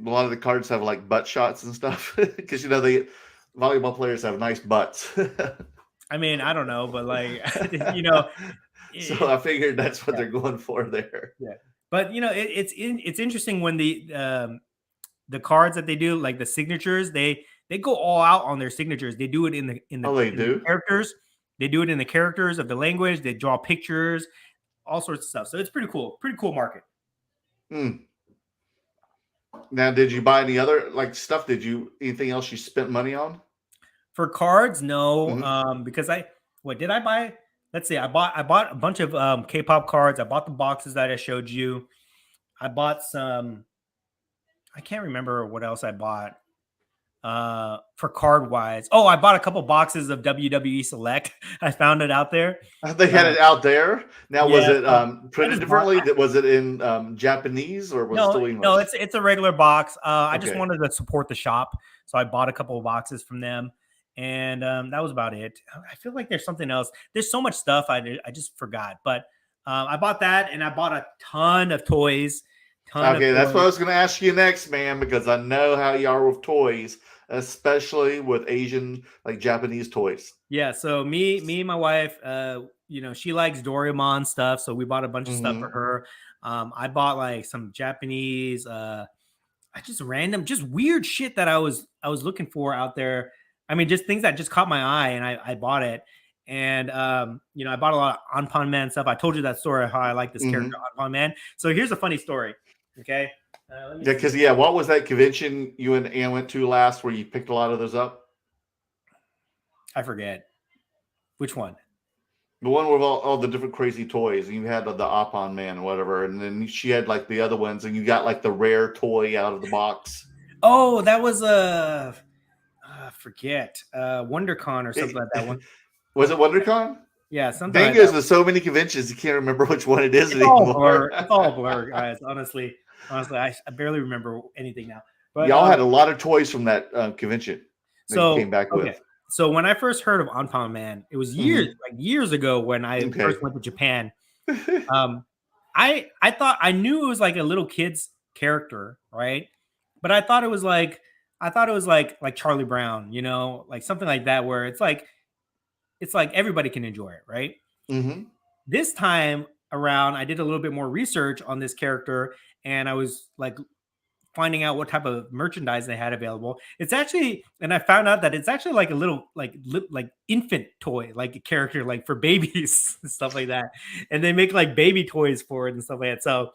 A lot of the cards have like butt shots and stuff because, you know, volleyball players have nice butts. I mean, I don't know, but like, you know, so I figured that's what they're going for there. Yeah, but you know, it's interesting when the cards that they do, like the signatures, they go all out on their signatures. They do it in the the characters. They do it in the characters of the language. They draw pictures, all sorts of stuff. So it's pretty cool. Pretty cool market. Now, did you buy any other stuff? Anything else you spent money on? For cards, no. Because what did I buy? Let's see. I bought a bunch of Kpop cards. I bought the boxes that I showed you. I bought some. I can't remember what else I bought. For card wise, I bought a couple boxes of WWE Select. I found it out there. They had it out there. Now, was it printed differently? Was it in Japanese or was it still English? No, it's a regular box. I just wanted to support the shop, so I bought a couple of boxes from them. And that was about it. I feel like there's something else. There's so much stuff I just forgot. But I bought that, and I bought a ton of toys. That's what I was going to ask you next, man, because I know how you are with toys, especially with Asian, Japanese toys. Yeah. So me and my wife, you know, she likes Doraemon stuff, so we bought a bunch of stuff for her. I bought some Japanese, just weird shit that I was looking for out there. I mean, just things that just caught my eye, and I bought it. And, you know, I bought a lot of Onpong Man stuff. I told you that story, how I like this character, Onpong Man. So here's a funny story. Okay. What was that convention you and Ann went to last where you picked a lot of those up? I forget. Which one? The one with all the different crazy toys. You had the Onpong Man or whatever. And then she had the other ones, and you got the rare toy out of the box. Oh, that was forget. WonderCon or something like that one. Was it WonderCon? Yeah, something. Dang, goes to so many conventions, you can't remember which one it is anymore. It's all blur, guys. Honestly, I barely remember anything now. But y'all had a lot of toys from that convention. That you came back with. So when I first heard of Onpong Man, it was years ago when I first went to Japan. I thought I knew it was like a little kid's character, right? But I thought it was like Charlie Brown, you know, like something like that, where it's like everybody can enjoy it, right? This time around, I did a little bit more research on this character, and I was finding out what type of merchandise they had available. It's actually, and I found out that it's actually like a little like infant toy, like a character like for babies and stuff like that. And they make like baby toys for it and stuff like that. So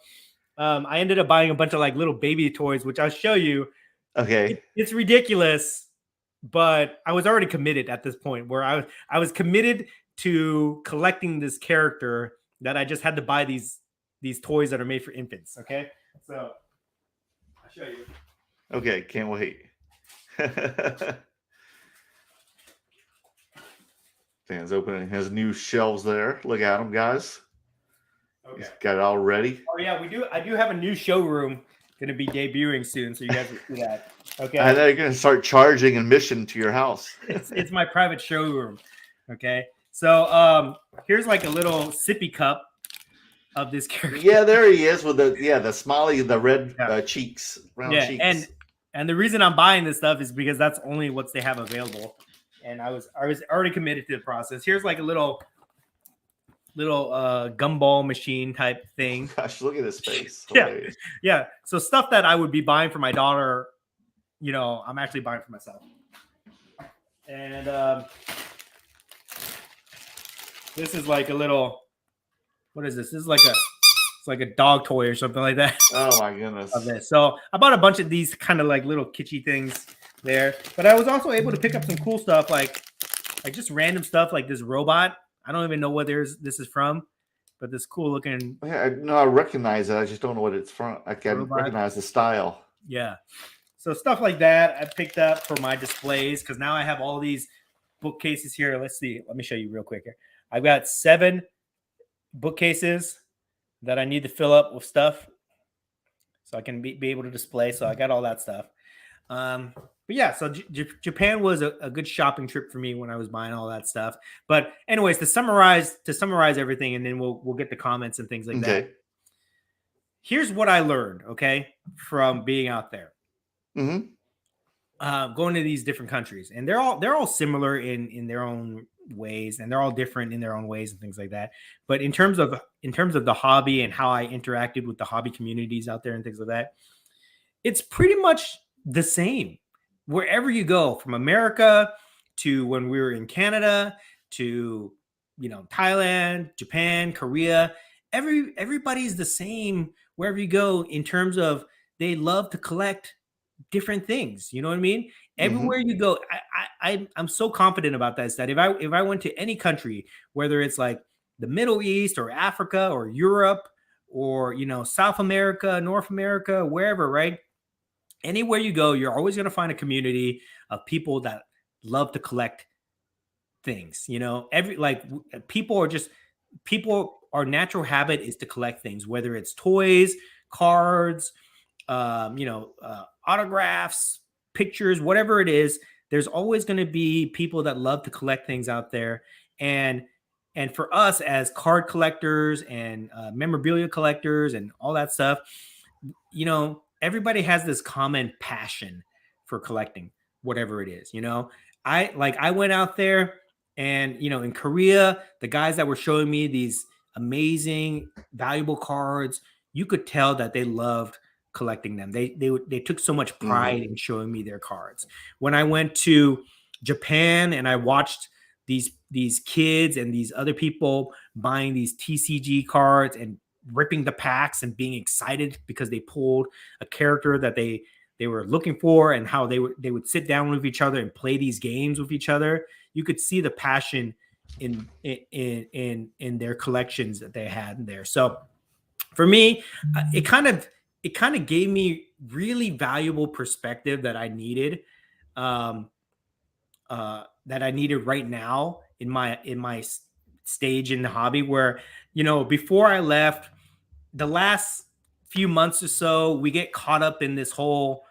I ended up buying a bunch of like little baby toys, which I'll show you. Okay. It's ridiculous, but I was already committed at this point where I was committed to collecting this character that I just had to buy these toys that are made for infants. Okay. So I'll show you. Okay. Can't wait. Dan's opening his new shelves there. Look at him, guys. Okay. He's got it all ready. Oh yeah, we do. I do have a new showroom going to be debuting soon, so you guys will see that. Okay. And they're going to start charging admission to your house. It's my private showroom. Okay. So here's like a little sippy cup of this character. Yeah, there he is with the smiley, the red cheeks, round cheeks. And the reason I'm buying this stuff is because that's only what they have available. And I was already committed to the process. Here's like a little gumball machine type thing. Gosh, look at his face. Yeah. So stuff that I would be buying for my daughter, I'm actually buying for myself. And this is like a little, what is this? This is like it's like a dog toy or something like that. Oh my goodness. Of this. So I bought a bunch of these kind of like little kitschy things there, but I was also able to pick up some cool stuff like just random stuff like this robot. I don't even know what this is from, but this cool looking. Yeah, I recognize it. I just don't know what it's from. I can recognize the style. Yeah. So stuff like that I picked up for my displays because now I have all these bookcases here. Let's see. Let me show you real quick here. I've got 7 bookcases that I need to fill up with stuff so I can be able to display. So I got all that stuff. But yeah, so Japan was a good shopping trip for me when I was buying all that stuff. But anyways, to summarize everything, and then we'll get the comments and things like that. Here's what I learned, okay, from being out there. Mm-hmm. Going to these different countries, and they're all similar in their own ways, and they're all different in their own ways and things like that. But in terms of the hobby and how I interacted with the hobby communities out there and things like that, it's pretty much the same wherever you go, from America to when we were in Canada to Thailand, Japan, Korea. Everybody's the same wherever you go in terms of they love to collect different things. You know what I mean? Everywhere you go, I'm so confident about that. Is that if I went to any country, whether it's like the Middle East or Africa or Europe or South America, North America, wherever, right? Anywhere you go, you're always going to find a community of people that love to collect things. Our natural habit is to collect things, whether it's toys, cards, autographs, pictures, whatever it is. There's always going to be people that love to collect things out there. And for us as card collectors and memorabilia collectors and all that stuff, everybody has this common passion for collecting whatever it is. I went out there and, in Korea, the guys that were showing me these amazing, valuable cards, you could tell that they loved collecting them. They took so much pride in showing me their cards. When I went to Japan and I watched these kids and these other people buying these TCG cards and ripping the packs and being excited because they pulled a character that they were looking for, and how they would sit down with each other and play these games with each other, you could see the passion in their collections that they had in there. So for me, it kind of gave me really valuable perspective that I needed, right now in my stage in the hobby, where before I left, the last few months or so, we get caught up in this whole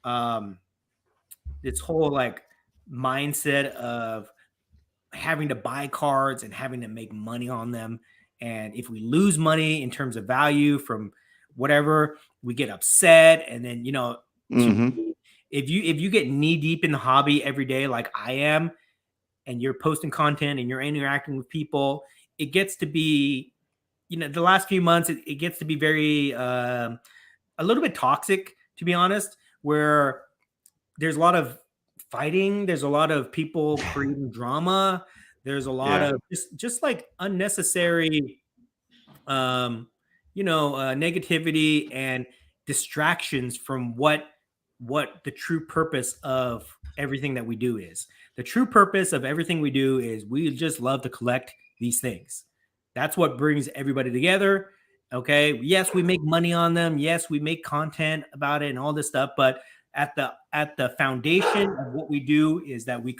like mindset of having to buy cards and having to make money on them. And if we lose money in terms of value from whatever, we get upset. And then, if you get knee deep in the hobby every day, like I am, and you're posting content and you're interacting with people, it gets to be, the last few months, it gets to be very, a little bit toxic to be honest, where there's a lot of fighting, there's a lot of people creating drama, there's a lot of just like unnecessary negativity and distractions from what the true purpose of everything that we do is. The true purpose of everything we do is we just love to collect these things. That's what brings everybody together. Okay. Yes, we make money on them. Yes, we make content about it and all this stuff. But at the foundation of what we do is that we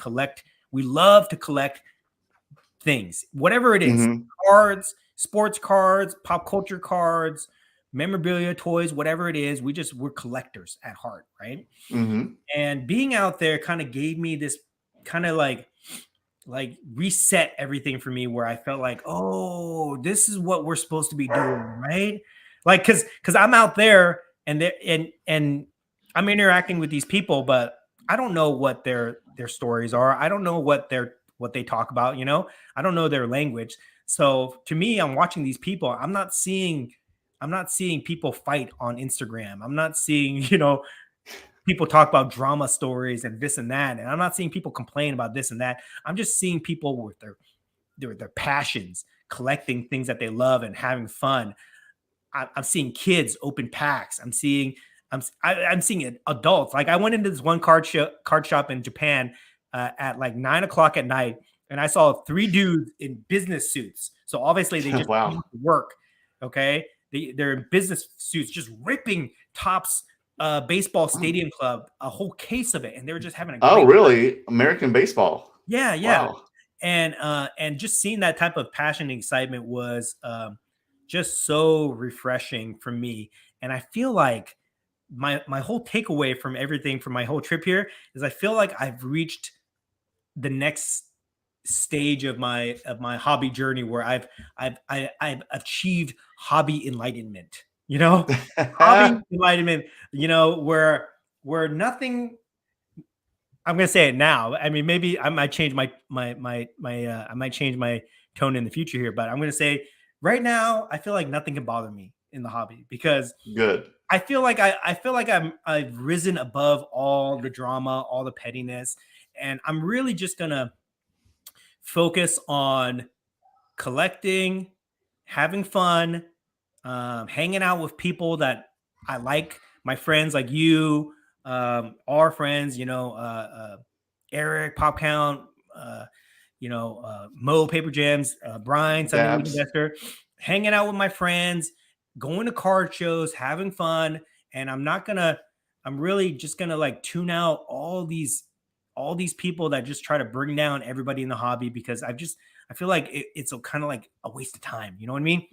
love to collect things, whatever it is, cards, sports cards, pop culture cards, memorabilia, toys, whatever it is. We're collectors at heart. Right. And being out there kind of gave me this kind of like reset everything for me, where I felt like, oh, this is what we're supposed to be doing, right? Like, cause I'm out there and I'm interacting with these people, but I don't know what their stories are. I don't know what they talk about, I don't know their language. So to me, I'm watching these people. I'm not seeing people fight on Instagram. I'm not seeing, people talk about drama stories and this and that. And I'm not seeing people complain about this and that. I'm just seeing people with their passions, collecting things that they love and having fun. I'm seeing kids open packs. I'm seeing adults. Like, I went into this one card shop in Japan at like 9 o'clock at night, and I saw 3 dudes in business suits. So obviously they just came to work. Okay. They're in business suits, just ripping Topps baseball stadium club, a whole case of it, and they were just having a great really time. American baseball. Yeah. Wow. And just seeing that type of passion and excitement was just so refreshing for me. And I feel like my whole takeaway from everything, from my whole trip here, is I feel like I've reached the next stage of my hobby journey, where I've achieved hobby enlightenment. Hobby enlightenment, where nothing. I'm gonna say it now. I mean, maybe I might change my I might change my tone in the future here, but I'm gonna say right now, I feel like nothing can bother me in the hobby, because I feel like I've risen above all the drama, all the pettiness, and I'm really just gonna focus on collecting, having fun, hanging out with people that I like, my friends like you, our friends, Eric, Pop Count, Mo, Paper Gems, Brian, Sunday League Investor, hanging out with my friends, going to card shows, having fun. And I'm really just gonna like tune out all these people that just try to bring down everybody in the hobby, because I feel like it's kind of like a waste of time. You know what I mean?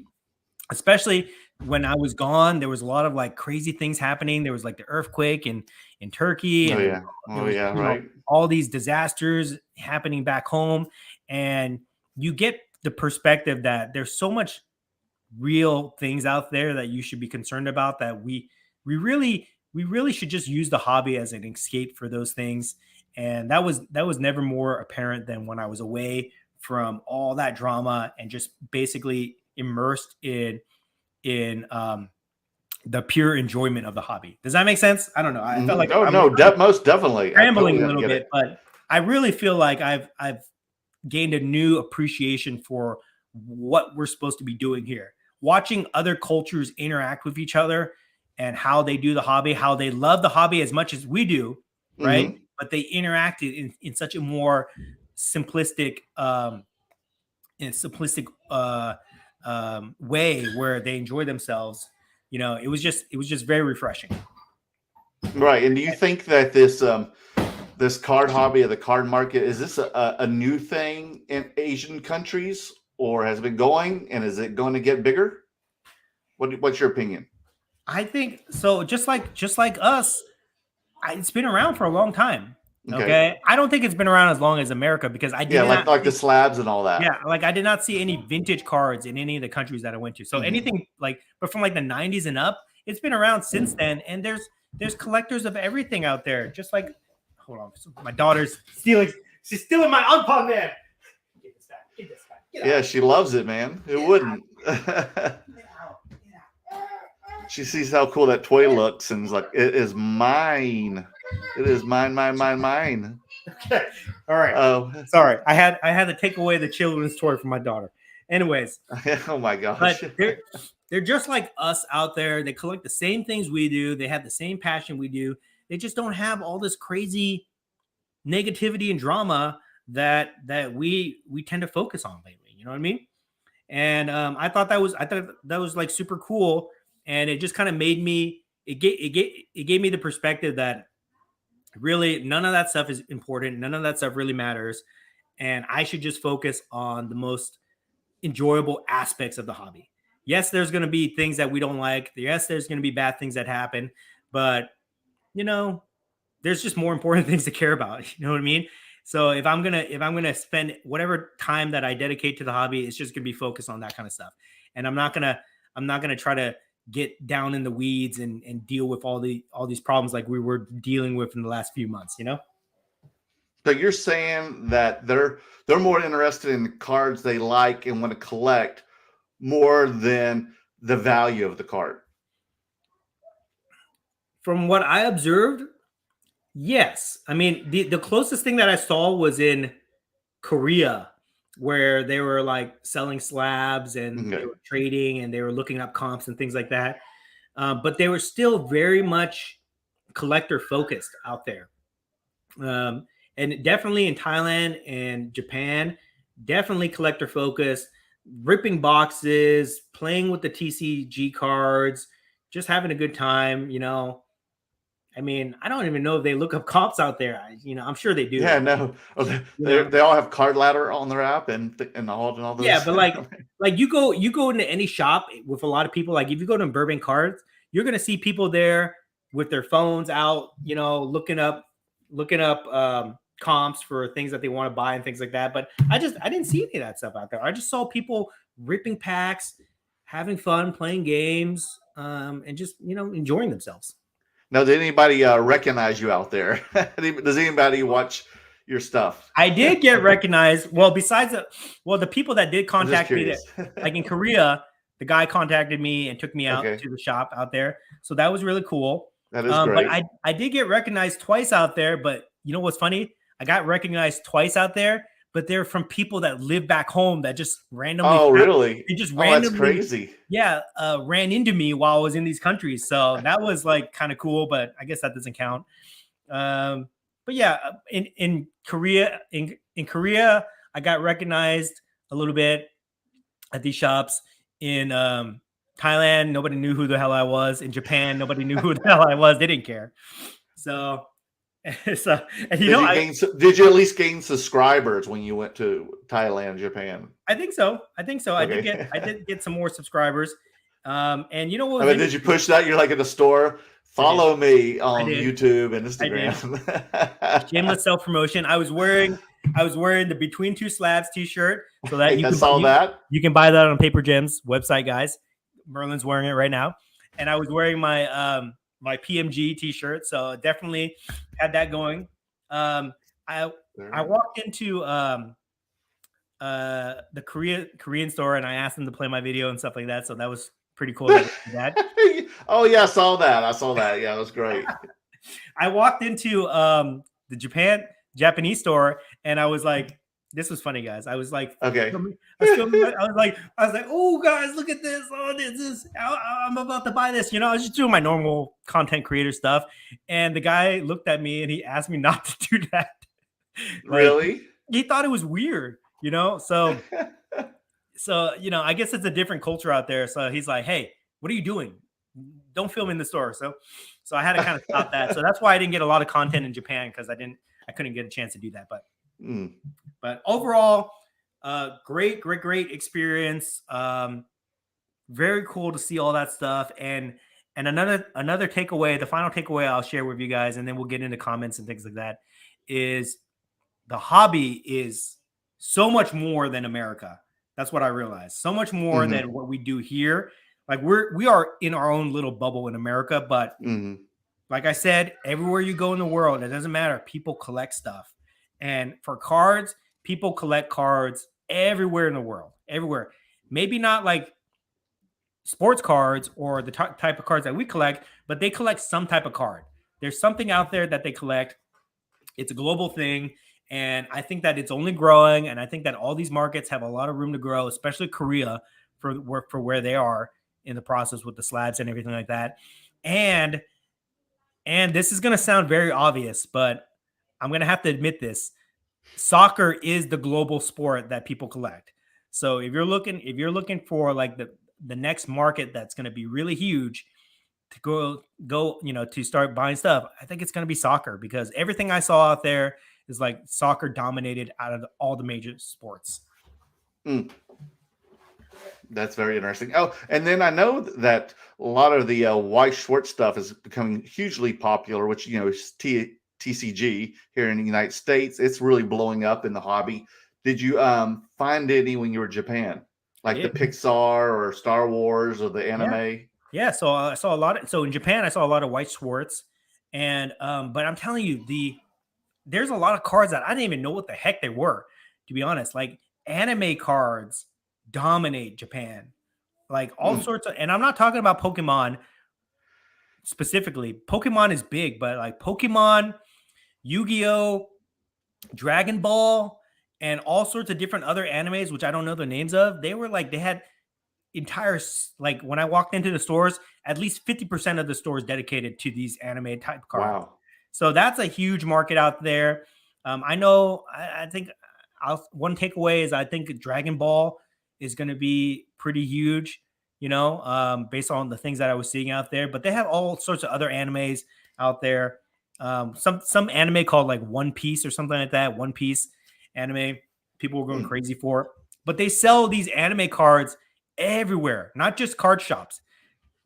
Especially when I was gone, there was a lot of like crazy things happening. There was like the earthquake in Turkey. And right. All these disasters happening back home. And you get the perspective that there's so much real things out there that you should be concerned about, that we really should just use the hobby as an escape for those things. And that was never more apparent than when I was away from all that drama and just basically immersed in the pure enjoyment of the hobby. Does that make sense? I don't know. I felt like most definitely rambling a little bit, but I really feel like I've gained a new appreciation for what we're supposed to be doing here. Watching other cultures interact with each other and how they do the hobby, how they love the hobby as much as we do, right? But they interact in such a more simplistic way where they enjoy themselves. It was just very refreshing. Right. And do you think that this card hobby or the card market, is this a new thing in Asian countries, or has it been going, and is it going to get bigger? What's your opinion? I think so. Just like us, it's been around for a long time. Okay. I don't think it's been around as long as America, because I did like the slabs and all that. Yeah, like I did not see any vintage cards in any of the countries that I went to. So anything but from like the 90s and up, it's been around since then. And there's collectors of everything out there. Just like, hold on, my daughter's stealing. She's stealing my Onpong Man. Get this back. Get this back. Yeah, she loves it, man. Who wouldn't? She sees how cool that toy looks and is like, it is mine. It is mine, mine, mine, mine. Okay. All right. Oh, sorry. I had to take away the children's toy from my daughter. Anyways. Oh my gosh. But they're just like us out there. They collect the same things we do. They have the same passion we do. They just don't have all this crazy negativity and drama that we tend to focus on lately. You know what I mean? And I thought that was like super cool. And it just kind of made me, it gave me the perspective that really none of that stuff is important. None of that stuff really matters. And I should just focus on the most enjoyable aspects of the hobby. Yes, there's going to be things that we don't like. Yes, there's going to be bad things that happen. But, you know, there's just more important things to care about. You know what I mean? So if I'm gonna spend whatever time that I dedicate to the hobby, it's just gonna be focused on that kind of stuff. And I'm not gonna try to get down in the weeds and deal with all these problems like we were dealing with in the last few months, you know? So you're saying that they're more interested in the cards they like and want to collect more than the value of the card. From what I observed, yes. I mean, the closest thing that I saw was in Korea, where they were like selling slabs and they were trading and they were looking up comps and things like that. But they were still very much collector focused out there. And definitely in Thailand and Japan, definitely collector focused, ripping boxes, playing with the TCG cards, just having a good time, you know. I mean, I don't even know if they look up comps out there. I'm sure they do. Yeah, no. They all have Card Ladder on their app and all those. Yeah, but like you go into any shop with a lot of people. Like if you go to Burbank Cards, you're gonna see people there with their phones out, you know, looking up comps for things that they want to buy and things like that. But I didn't see any of that stuff out there. I just saw people ripping packs, having fun, playing games, and just, you know, enjoying themselves. Now, did anybody recognize you out there? Does anybody watch your stuff? I did get recognized. Well, besides the people that did contact me, like in Korea, the guy contacted me and took me out to the shop out there. So that was really cool. That is great. But I did get recognized twice out there. But you know what's funny? I got recognized twice out there, but they're from people that live back home that just randomly. Oh, really? They just randomly. That's crazy. Yeah, ran into me while I was in these countries. So that was like kind of cool, but I guess that doesn't count. But yeah, in Korea, in Korea, I got recognized a little bit at these shops. In Thailand, nobody knew who the hell I was. In Japan, nobody knew who the hell I was. They didn't care. So and did you at least gain subscribers when you went to Thailand, Japan? I think so. Okay. I did get some more subscribers. And you know what? Did you push that? You're like in the store. Follow me on YouTube and Instagram. Shameless self promotion. I was wearing the Between Two Slabs T-shirt, so that you can buy that on Paper Gemz website, guys. Merlin's wearing it right now, and I was wearing my my PMG T-shirt, so definitely had that going. I walked into the Korean store and I asked them to play my video and stuff like that, so that was pretty cool. That. Oh yeah, I saw that. Yeah, it was great. I walked into the Japanese store and I was like, this was funny, guys. I was like, okay. I was like, oh guys, look at this. Oh, this is I'm about to buy this. You know, I was just doing my normal content creator stuff. And the guy looked at me and he asked me not to do that. Really? He thought it was weird, you know? So, you know, I guess it's a different culture out there. So he's like, hey, what are you doing? Don't film in the store. So I had to kind of stop that. So that's why I didn't get a lot of content in Japan, because I couldn't get a chance to do that. But overall, great experience. Very cool to see all that stuff. And another takeaway, the final takeaway I'll share with you guys, and then we'll get into comments and things like that, is the hobby is so much more than America. That's what I realized. So much more than what we do here. Like we are in our own little bubble in America, but like I said, everywhere you go in the world, it doesn't matter. People collect stuff. And for cards, people collect cards everywhere in the world. Everywhere. Maybe not like sports cards or the type of cards that we collect, but they collect some type of card. There's something out there that they collect. It's a global thing. And I think that it's only growing. And I think that all these markets have a lot of room to grow, especially Korea for where they are in the process with the slabs and everything like that. And this is going to sound very obvious, but I'm going to have to admit this. Soccer is the global sport that people collect. So if you're looking for like the next market that's going to be really huge to go, to start buying stuff, I think it's going to be soccer, because everything I saw out there is like soccer dominated out of all the major sports. That's very interesting. Oh, and then I know that a lot of the Weiss Schwartz stuff is becoming hugely popular, which, is TCG here in the United States. It's really blowing up in the hobby. Did you find any when you were in Japan, like the Pixar or Star Wars or the anime? Yeah. So I saw a lot. So in Japan, I saw a lot of Weiss Schwartz, and but I'm telling you, there's a lot of cards that I didn't even know what the heck they were, to be honest. Like anime cards dominate Japan, like all sorts of, and I'm not talking about Pokemon specifically. Pokemon is big, but like Pokemon, Yu-Gi-Oh, Dragon Ball, and all sorts of different other animes, which I don't know the names of. They had entire, like when I walked into the stores, at least 50% of the stores dedicated to these anime type cards. Wow. So that's a huge market out there. I know, I think one takeaway is I think Dragon Ball is going to be pretty huge, based on the things that I was seeing out there. But they have all sorts of other animes out there. Some anime called like One Piece or something like that. One Piece anime. People were going crazy for. But they sell these anime cards everywhere, not just card shops,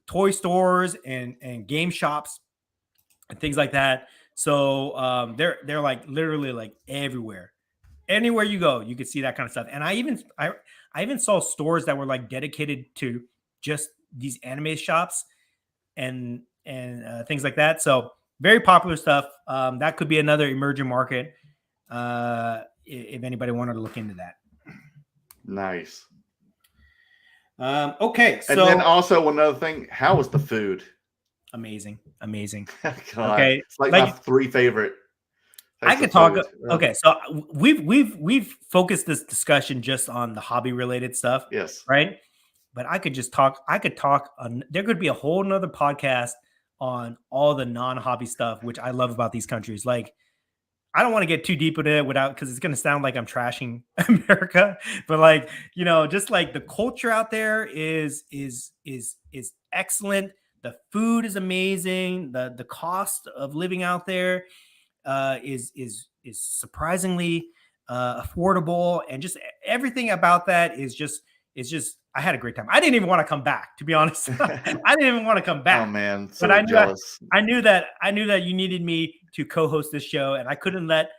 toy stores and game shops and things like that. So they're like literally like everywhere. Anywhere you go, you could see that kind of stuff. And I even saw stores that were like dedicated to just these anime shops and things like that. So very popular stuff. That could be another emerging market if anybody wanted to look into that. Nice. Okay. So, and then also another thing, how was the food? Amazing. God, okay. It's like my three favorite. I could talk. Okay. So we've focused this discussion just on the hobby related stuff. Yes. Right. But I could talk. There could be a whole nother podcast on all the non-hobby stuff, which I love about these countries. Like, I don't want to get too deep into it because it's going to sound like I'm trashing America, but like, just like the culture out there is excellent. The food is amazing. The cost of living out there is surprisingly affordable, and just everything about that is just I had a great time. I didn't even want to come back, to be honest. I didn't even want to come back. Oh man, so but jealous. I knew that you needed me to co-host this show, and I couldn't let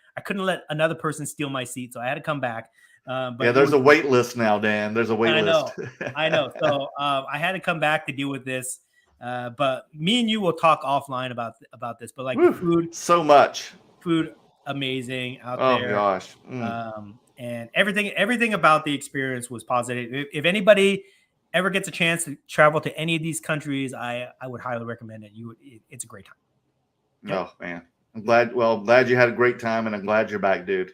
another person steal my seat, so I had to come back. But yeah, there's a wait list now, Dan. There's a wait list. I know. So I had to come back to deal with this. But me and you will talk offline about this. But like the food, so much food, amazing out there. Oh gosh. And everything about the experience was positive. If anybody ever gets a chance to travel to any of these countries, I would highly recommend it. It's a great time. Yep. Oh man, I'm glad you had a great time, and I'm glad you're back, dude.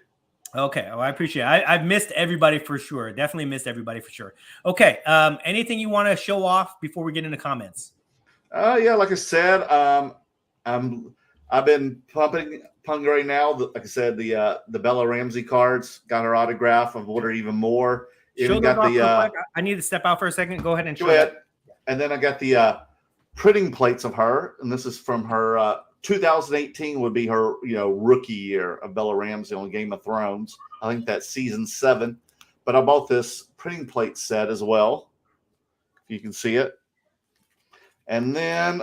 Okay, well, I appreciate it. I've missed everybody for sure. Definitely missed everybody for sure. Okay, anything you want to show off before we get into comments? Yeah, like I said, I've been pumping right now. Like I said, the Bella Ramsey cards, got her autograph. I've ordered even more. Even got the. I need to step out for a second. Go ahead and show it. And then I got the printing plates of her, and this is from her 2018 would be her rookie year of Bella Ramsey on Game of Thrones. I think that's season 7. But I bought this printing plate set as well, if you can see it. And then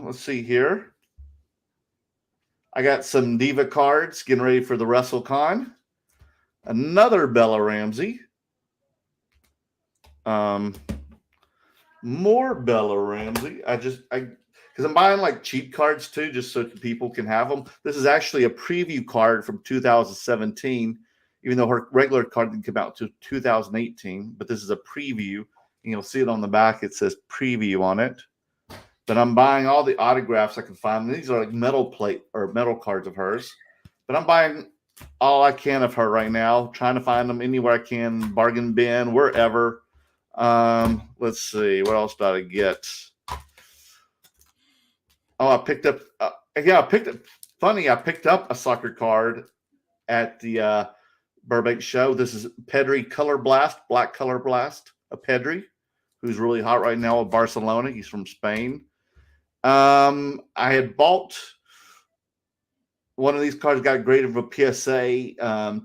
let's see here. I got some Diva cards getting ready for the Wrestlecon. Another Bella Ramsey. More Bella Ramsey. Because I'm buying like cheap cards too, just so people can have them. This is actually a preview card from 2017, even though her regular card didn't come out to 2018. But this is a preview You'll see it on the back. It says preview on it. But I'm buying all the autographs I can find. These are like metal plate or metal cards of hers. But I'm buying all I can of her right now, trying to find them anywhere I can, bargain bin, wherever. Let's see, what else did I get? Oh, I picked up. I picked up a soccer card at the Burbank show. This is Pedri Color Blast, Black Color Blast, a Pedri, who's really hot right now with Barcelona. He's from Spain. I had bought one of these cards, got graded for PSA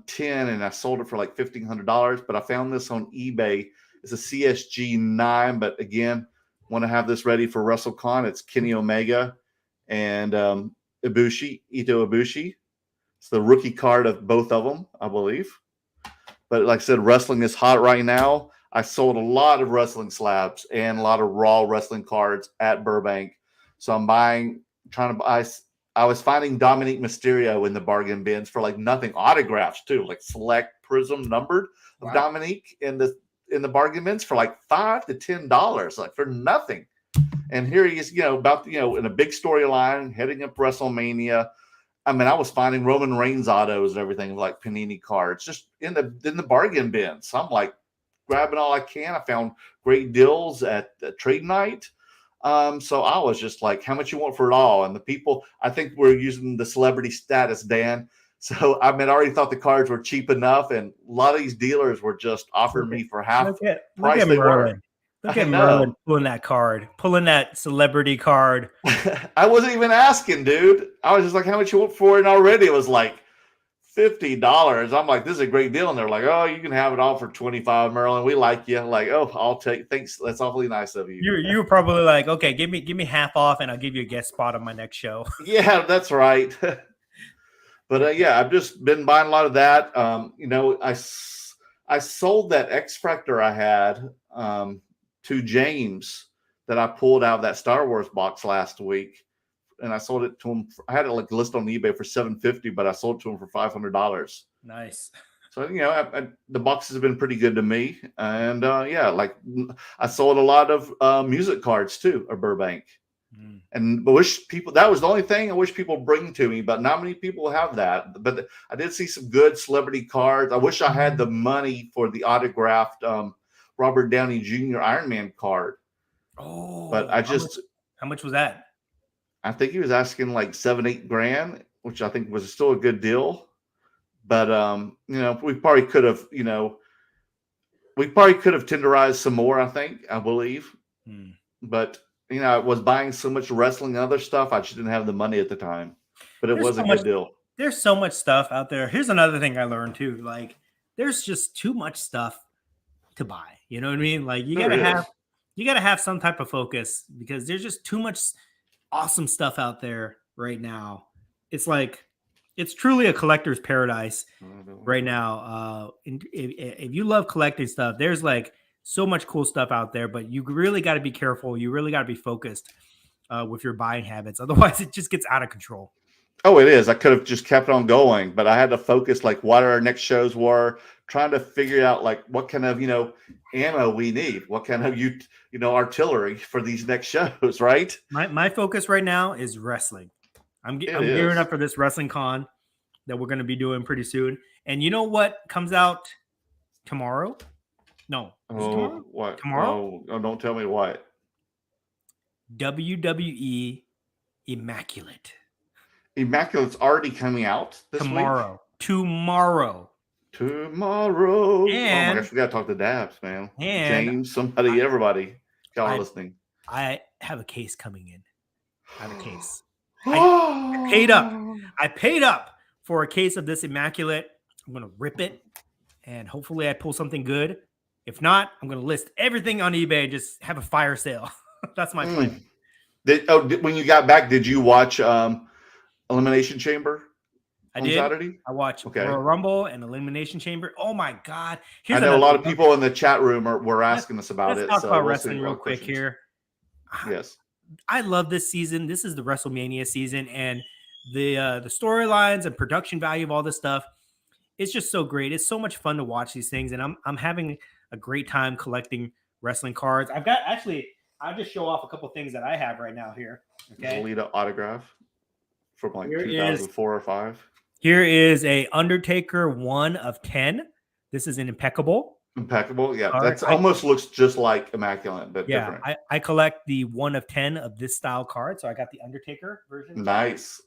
10, and I sold it for like $1,500. But I found this on eBay. It's a CSG 9, but again, want to have this ready for Wrestlecon. It's Kenny Omega and Ito Ibushi. It's the rookie card of both of them, I believe. But like I said, wrestling is hot right now. I sold a lot of wrestling slabs and a lot of raw wrestling cards at Burbank. So I'm trying to buy. I was finding Dominique Mysterio in the bargain bins for like nothing. Autographs too, like select prism numbered of Dominique in the bargain bins for like $5 to $10, like for nothing. And here he is, in a big storyline, heading up WrestleMania. I mean, I was finding Roman Reigns autos and everything, like Panini cards, just in the bargain bin. So I'm like grabbing all I can. I found great deals at the trade night. So I was just like, how much you want for it all? And the people, I think we're using the celebrity status, Dan. So I already thought the cards were cheap enough, and a lot of these dealers were just offering me for half price they were. Look at Merlin pulling that celebrity card. I wasn't even asking, dude. I was just like, how much you want for it? And already it was like $50. I'm like, this is a great deal. And they're like, oh, you can have it all for $25, Merlin. We like you. Like, oh, I'll take. Thanks. That's awfully nice of you. You were probably like, okay, give me half off, and I'll give you a guest spot on my next show. Yeah, that's right. But yeah, I've just been buying a lot of that. I sold that X Factor I had to James that I pulled out of that Star Wars box last week, and I sold it to him. I had it like listed on eBay for $750, but I sold it to him for $500. Nice. So the boxes have been pretty good to me, and like I sold a lot of music cards too at Burbank. And I wish people, that was the only thing I wish people bring to me, but not many people have that. But I did see some good celebrity cards. I wish I had the money for the autographed Robert Downey Jr. Iron Man card. Oh, but how much was that? I think he was asking like $7-8 grand, which I think was still a good deal. But we probably could have, tenderized some more, I believe. But I was buying so much wrestling and other stuff, I just didn't have the money at the time. But it was a good deal. There's so much stuff out there. Here's another thing I learned too. Like, there's just too much stuff to buy. You know what I mean? Like, you gotta have some type of focus, because there's just too much awesome stuff out there right now. It's like, it's truly a collector's paradise right now. If you love collecting stuff, there's like so much cool stuff out there, but you really got to be careful. You really got to be focused with your buying habits. Otherwise, it just gets out of control. Oh, it is. I could have just kept on going, but I had to focus like what our next shows were, trying to figure out like what kind of, ammo we need, what kind of, artillery for these next shows, right? My focus right now is wrestling. I'm gearing up for this wrestling con that we're going to be doing pretty soon. And you know what comes out tomorrow? No. Tomorrow? What? Tomorrow? Oh, don't tell me what. WWE Immaculate. Immaculate's already coming out this week? Tomorrow. And, oh my gosh, we got to talk to Dabbs, man. And James, somebody, everybody. Y'all listening. I have a case coming in. I paid up. I paid up for a case of this Immaculate. I'm going to rip it, and hopefully I pull something good. If not, I'm going to list everything on eBay and just have a fire sale. That's my plan. When you got back, did you watch Elimination Chamber? I did. Saturday? I watched Royal Rumble and Elimination Chamber. Oh my God. I know a lot of people in the chat room were asking us about it. Let's talk about wrestling real quick here. Yes. I love this season. This is the WrestleMania season, and the storylines and production value of all this stuff, it's just so great. It's so much fun to watch these things, and I'm having a great time collecting wrestling cards. I've got I'll just show off a couple things that I have right now here. Okay. Lolita autograph from like Here 2004 or 5. Here is a Undertaker 1 of 10. This is an impeccable. Impeccable. Yeah. Card. That's almost looks just like Immaculate, but different. I collect the 1 of 10 of this style card. So I got the Undertaker version. Nice.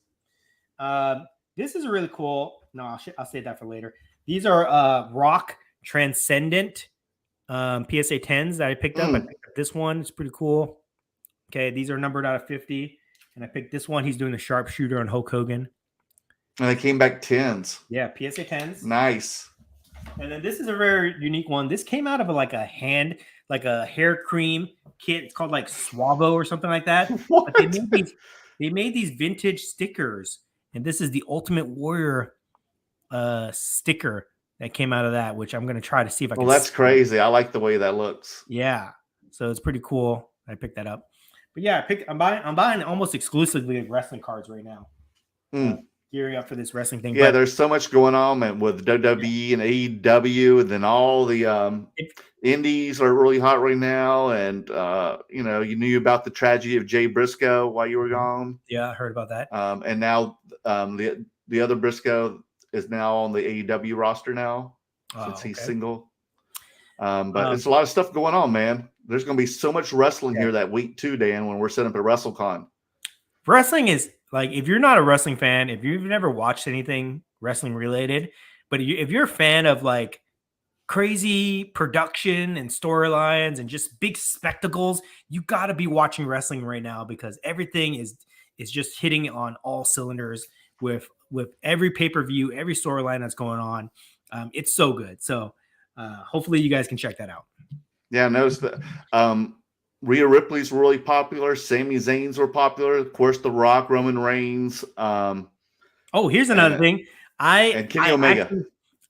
This is really cool. No, I'll save that for later. These are Rock Transcendent PSA 10s that I picked up. I picked up this one. It's pretty cool. Okay, these are numbered out of 50. And I picked this one. He's doing the sharpshooter on Hulk Hogan. And they came back 10s. Yeah, PSA 10s. Nice. And then this is a very unique one. This came out of like a hair cream kit. It's called like Suavo or something like that. What? But they made these vintage stickers. And this is the Ultimate Warrior sticker that came out of that, which I'm going to try to see if I can. Well, that's crazy. I like the way that looks. Yeah. So it's pretty cool. I picked that up. But yeah, I'm buying almost exclusively wrestling cards right now. Gearing up for this wrestling thing. Yeah, but there's so much going on, man, with WWE and AEW, and then all the indies are really hot right now. And you knew about the tragedy of Jay Briscoe while you were gone. Yeah, I heard about that. And now the other Briscoe is now on the AEW roster now since he's single. But it's a lot of stuff going on, man. There's going to be so much wrestling here that week too, Dan, when we're setting up at Wrestlecon. Wrestling is like, if you're not a wrestling fan, if you've never watched anything wrestling related, but if you're a fan of like crazy production and storylines and just big spectacles, you got to be watching wrestling right now, because everything is just hitting on all cylinders with every pay-per-view, every storyline that's going on. It's so good. So hopefully you guys can check that out. Yeah, I noticed that Rhea Ripley's really popular. Sami Zayn's were popular. Of course, The Rock, Roman Reigns. Here's another thing. And Kenny Omega.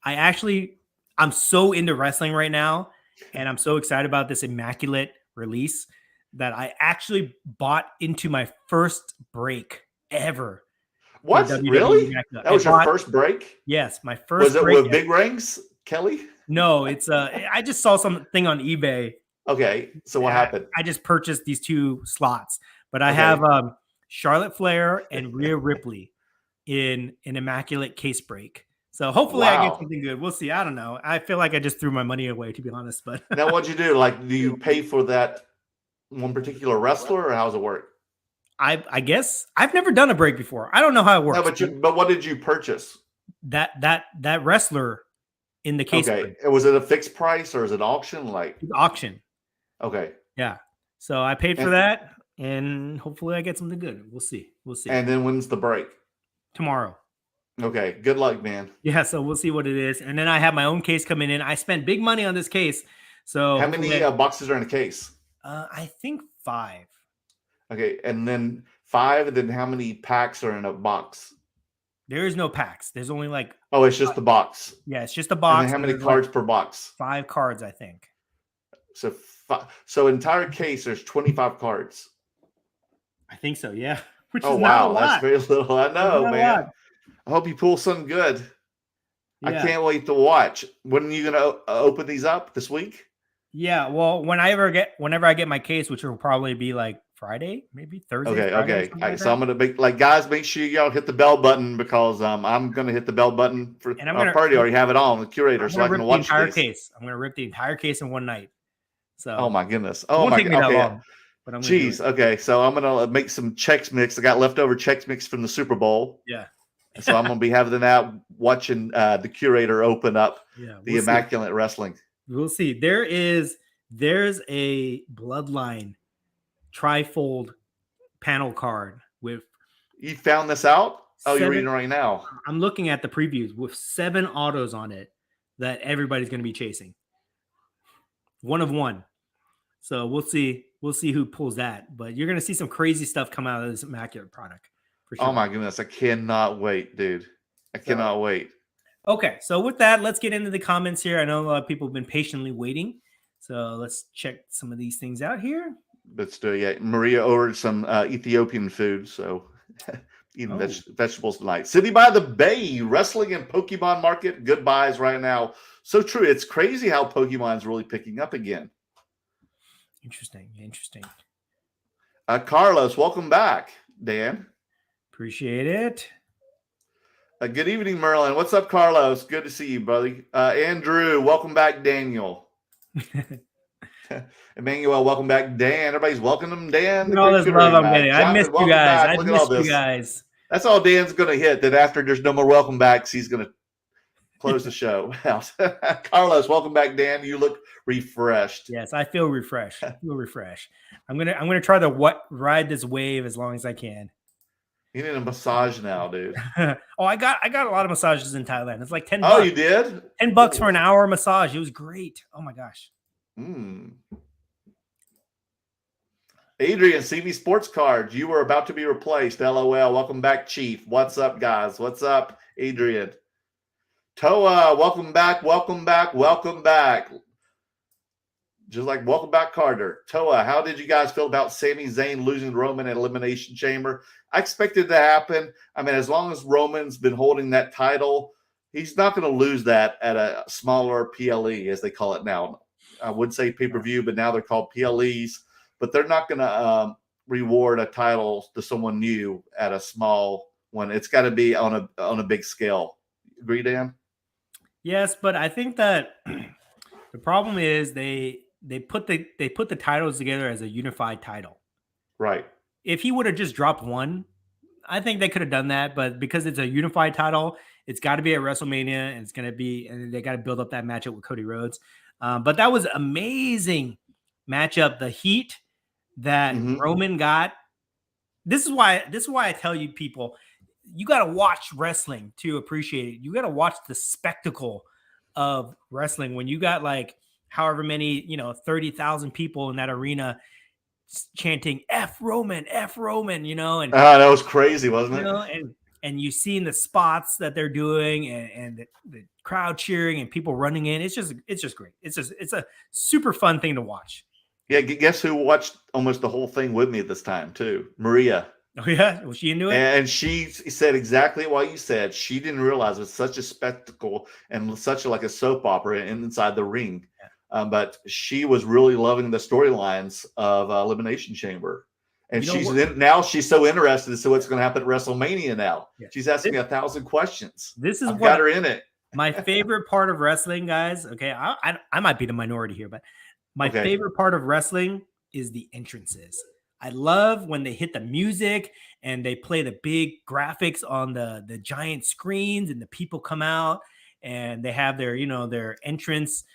I'm so into wrestling right now, and I'm so excited about this immaculate release that I actually bought into my first break ever. What? Really? That was your first break? Yes, my first. Was it with big rings, Kelly? No, it's I just saw something on eBay. Okay, so what happened? I just purchased these 2 slots, but I have Charlotte Flair and Rhea Ripley in an immaculate case break. So hopefully I get something good. We'll see. I don't know. I feel like I just threw my money away, to be honest. But now, what'd you do? Like, do you pay for that one particular wrestler, or how's it work? I guess I've never done a break before. I don't know how it works. No, but what did you purchase? That wrestler in the case. Okay, was it a fixed price or is it auction? Like auction. Okay. Yeah. So I paid for that, and hopefully I get something good. We'll see. And then when's the break? Tomorrow. Okay. Good luck, man. Yeah. So we'll see what it is. And then I have my own case coming in. I spent big money on this case. So how many boxes are in a case? I think 5. Okay. And then 5. And then how many packs are in a box? There is no packs. There's only like. Oh, it's just the box. Yeah. It's just a box. And then how many cards per box? 5 cards, I think. So entire case, there's 25 cards. I think so, yeah. Which is not a lot. That's very little. I know, man. I hope you pull something good. Yeah. I can't wait to watch. When are you going to open these up this week? Yeah, well, whenever I get my case, which will probably be like Friday, maybe Thursday. Okay, Friday, okay. So I'm gonna guys, make sure y'all hit the bell button, because I'm gonna hit the bell button for our party. Already have it on the curator, so I can watch the entire case. I'm gonna rip the entire case in one night. So oh my goodness, oh my god, okay. Jeez, okay. So I'm gonna make some Chex Mix. I got leftover Chex Mix from the Super Bowl. Yeah. So I'm gonna be having that, watching the curator open up the immaculate wrestling. We'll see. There's a Bloodline trifold panel card with. You found this out? Oh, you're reading right now. I'm looking at the previews with 7 autos on it that everybody's going to be chasing. 1 of 1. So we'll see. We'll see who pulls that. But you're going to see some crazy stuff come out of this immaculate product. For sure. Oh my goodness! I cannot wait, dude. I cannot wait. Okay, so with that, let's get into the comments here. I know a lot of people have been patiently waiting. So let's check some of these things out here. Let's do it. Yeah, Maria ordered some Ethiopian food, so eating vegetables tonight. City by the Bay, wrestling and Pokemon market. Good buys right now. So true. It's crazy how Pokemon's really picking up again. Interesting. Carlos, welcome back, Dan. Appreciate it. Good evening, Merlin. What's up, Carlos? Good to see you, buddy. Andrew, welcome back, Daniel. Emmanuel, welcome back, Dan. Everybody's welcoming Dan. All this love I'm getting. I missed you guys. I missed you guys. That's all Dan's going to hit. That after there's no more welcome backs, he's going to close the show out. Carlos, welcome back, Dan. You look refreshed. Yes, I feel refreshed. I'm gonna try to ride this wave as long as I can. You need a massage now, dude. Oh, I got a lot of massages in Thailand. It's like $10. Oh, you did? $10 for an hour massage. It was great. Oh my gosh. Adrian, CV Sports Cards. You were about to be replaced. LOL. Welcome back, Chief. What's up, guys? What's up, Adrian? Toa, welcome back. Just like welcome back, Carter. Toa, how did you guys feel about Sami Zayn losing Roman at Elimination Chamber? I expected it to happen. I mean, as long as Roman's been holding that title, he's not going to lose that at a smaller PLE, as they call it now. I would say pay-per-view, but now they're called PLEs. But they're not going to reward a title to someone new at a small one. It's got to be on a big scale. Agree, Dan? Yes, but I think that the problem is they put the titles together as a unified title. Right. If he would have just dropped one, I think they could have done that. But because it's a unified title, it's got to be at WrestleMania, and they got to build up that matchup with Cody Rhodes. But that was amazing matchup. The heat that Roman got. This is why I tell you people, you got to watch wrestling to appreciate it. You got to watch the spectacle of wrestling when you got like however many, 30,000 people in that arena chanting F Roman, and that was crazy, wasn't it? And you seen the spots that they're doing and the crowd cheering and people running in. It's just great. It's a super fun thing to watch. Yeah, guess who watched almost the whole thing with me this time too? Maria. Oh yeah, was she into it? And she said exactly what you said. She didn't realize it was such a spectacle and such like a soap opera inside the ring. Yeah. But she was really loving the storylines of Elimination Chamber. And now she's so interested to see what's going to happen at WrestleMania now. Yeah. She's asking me 1,000 questions. This is got her in it. My favorite part of wrestling, guys. Okay, I might be the minority here, but my favorite part of wrestling is the entrances. I love when they hit the music and they play the big graphics on the giant screens and the people come out and they have their, their entrance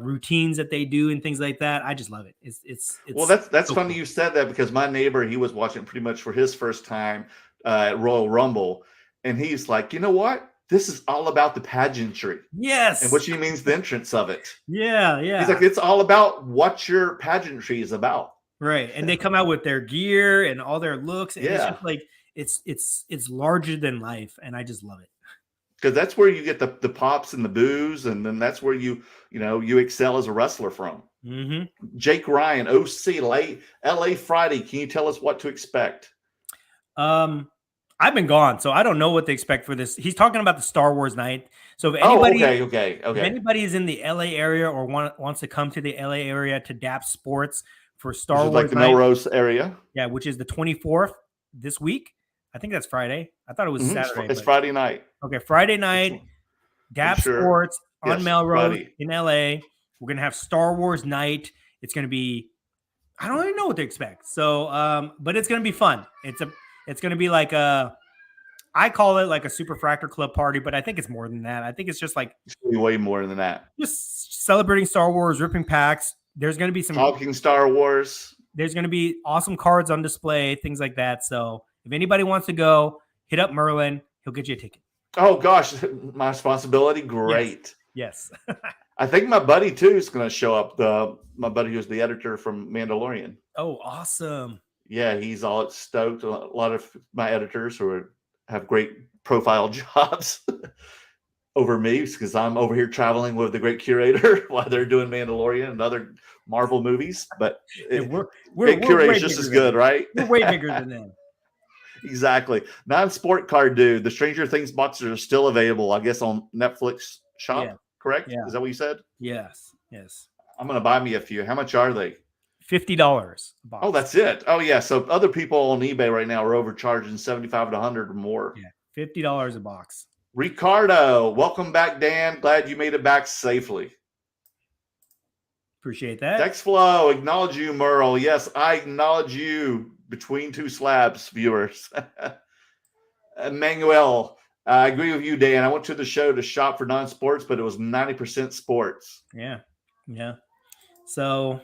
routines that they do and things like that. I just love it. It's well, that's so funny cool. You said that because my neighbor, he was watching pretty much for his first time at Royal Rumble. And he's like, you know what? This is all about the pageantry. Yes. And what she means the entrance of it. Yeah. He's like, it's all about what your pageantry is about. Right. And they come out with their gear and all their looks. And it's just like it's larger than life. And I just love it. Because that's where you get the pops and the boos, and then that's where you excel as a wrestler from. Mm-hmm. Jake Ryan, OC, LA Friday. Can you tell us what to expect? I've been gone, so I don't know what to expect for this. He's talking about the Star Wars night. So if anybody, if anybody is in the LA area or wants to come to the LA area to Dappzsports for Star Wars like the night, Melrose area, which is the 24th this week. I think that's Friday. I thought it was Saturday. It's Friday night. Okay, Friday night, Dappzsports on Melrose in LA. We're gonna have Star Wars night. It's gonna be, I don't even know what to expect. So, but it's gonna be fun. It's gonna be like I call it like a Super Fractor Club party, but I think it's more than that. I think it's just like way more than that. Just celebrating Star Wars, ripping packs. There's gonna be some talking Star Wars. There's gonna be awesome cards on display, things like that. So if anybody wants to go, hit up Merlin. He'll get you a ticket. Oh, gosh. My responsibility? Great. Yes. I think my buddy, too, is going to show up. My buddy who's the editor from Mandalorian. Oh, awesome. Yeah, he's all stoked. A lot of my editors who have great profile jobs over me because I'm over here traveling with the Great Curator while they're doing Mandalorian and other Marvel movies. But Great Curator is just as good, right? We're way bigger than them. Exactly. Non-sport card dude. The Stranger Things boxes are still available, I guess, on Netflix shop, correct? Yeah. Is that what you said? Yes. I'm going to buy me a few. How much are they? $50 a box. Oh, that's it. Oh, yeah. So other people on eBay right now are overcharging 75 to 100 or more. Yeah, $50 a box. Ricardo, welcome back, Dan. Glad you made it back safely. Appreciate that. Dexflow, acknowledge you, Merle. Yes, I acknowledge you, Between Two Slabs viewers. Emmanuel, I agree with you, Dan. I went to the show to shop for non-sports, but it was 90% sports. Yeah. So,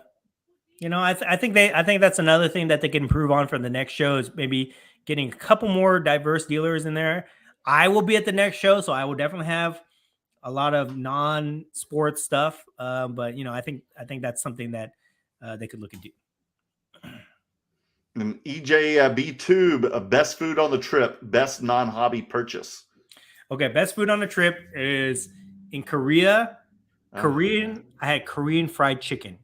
I think that's another thing that they can improve on for the next show is maybe getting a couple more diverse dealers in there. I will be at the next show, so I will definitely have a lot of non-sports stuff. But I think that's something that they could look into. And EJ B-Tube, best food on the trip, best non-hobby purchase. Okay, best food on the trip is in Korea. I had Korean fried chicken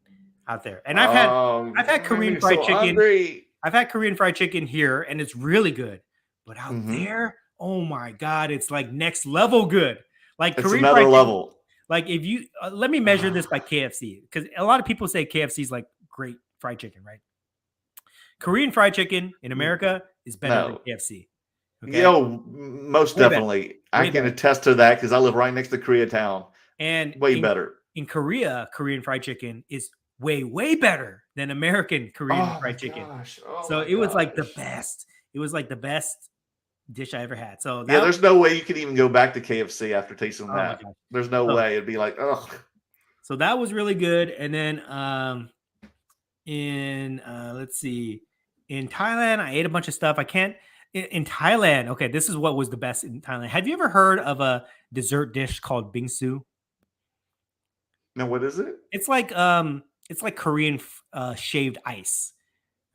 out there, and I've had Korean fried chicken. Hungry. I've had Korean fried chicken here, and it's really good. But out there, oh my god, it's like next level good. Like it's Korean another fried level. Chicken, like if you let me measure this by KFC, because a lot of people say KFC is like great fried chicken, right? Korean fried chicken in America is better than KFC. Okay? Most way definitely. Better. I can attest to that because I live right next to Koreatown. And way better. In Korea, Korean fried chicken is way better than American Korean fried chicken. So it was like the best. It was like the best dish I ever had. So there's no way you could even go back to KFC after tasting that. There's no way. It'd be like, ugh. So that was really good. And then let's see. In Thailand, I ate a bunch of stuff. In Thailand, okay, this is what was the best in Thailand. Have you ever heard of a dessert dish called bingsu? No, what is it? It's like Korean shaved ice.